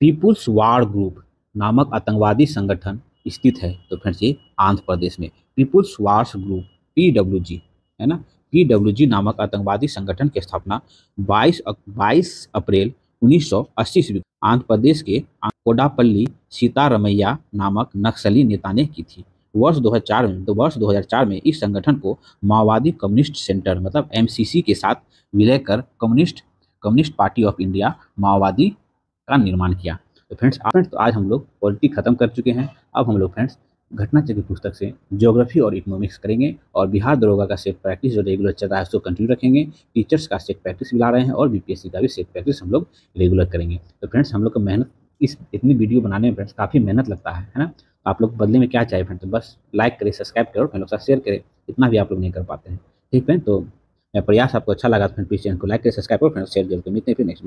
पीपुल्स वार ग्रुप नामक आतंकवादी संगठन स्थित है? तो फ्रेंड्स ये आंध्र प्रदेश में पीपुल्स वार्स ग्रुप PWG, है ना, PWG नामक आतंकवादी संगठन की स्थापना 22 अप्रैल 1980 ईस्वी आंध्र प्रदेश के कोडापल्ली सीतारमैया नामक नक्सली नेता ने की थी। वर्ष 2004 में इस संगठन को माओवादी कम्युनिस्ट सेंटर मतलब MCC के साथ विलय कर कम्युनिस्ट पार्टी ऑफ इंडिया माओवादी का निर्माण किया। तो फ्रेंड्स आज हम लोग पॉलिटी खत्म कर चुके हैं। अब हम लोग फ्रेंड्स घटना चक्र पुस्तक से ज्योग्राफी और इकोनॉमिक्स करेंगे और बिहार दरोगा का सेट प्रैक्टिस जो रेगुलर चल रहा है उसको कंटिन्यू रखेंगे। टीचर्स का सेट प्रैक्टिस भी ला रहे हैं और बीपीएससी का भी सेट प्रैक्टिस हम लोग रेगुलर करेंगे। तो फ्रेंड्स हम लोग का मेहनत इस इतनी वीडियो बनाने में फ्रेंड्स काफ़ी मेहनत लगता है ना। तो आप लोग बदले में क्या चाहिए फ्रेंड्स, तो बस लाइक करें, सब्सक्राइब करें और फ्रेंड लोग के साथ शेयर करें। इतना भी आप लोग नहीं कर पाते हैं। ठीक है, तो प्रयास आपको अच्छा लगा तो फ्रेंड प्लीज़ चैनल को लाइक करें, सब्सक्राइब करें, फ्रेंड्स शेयर जरूर करें। मिलते हैं फिर नेक्स्ट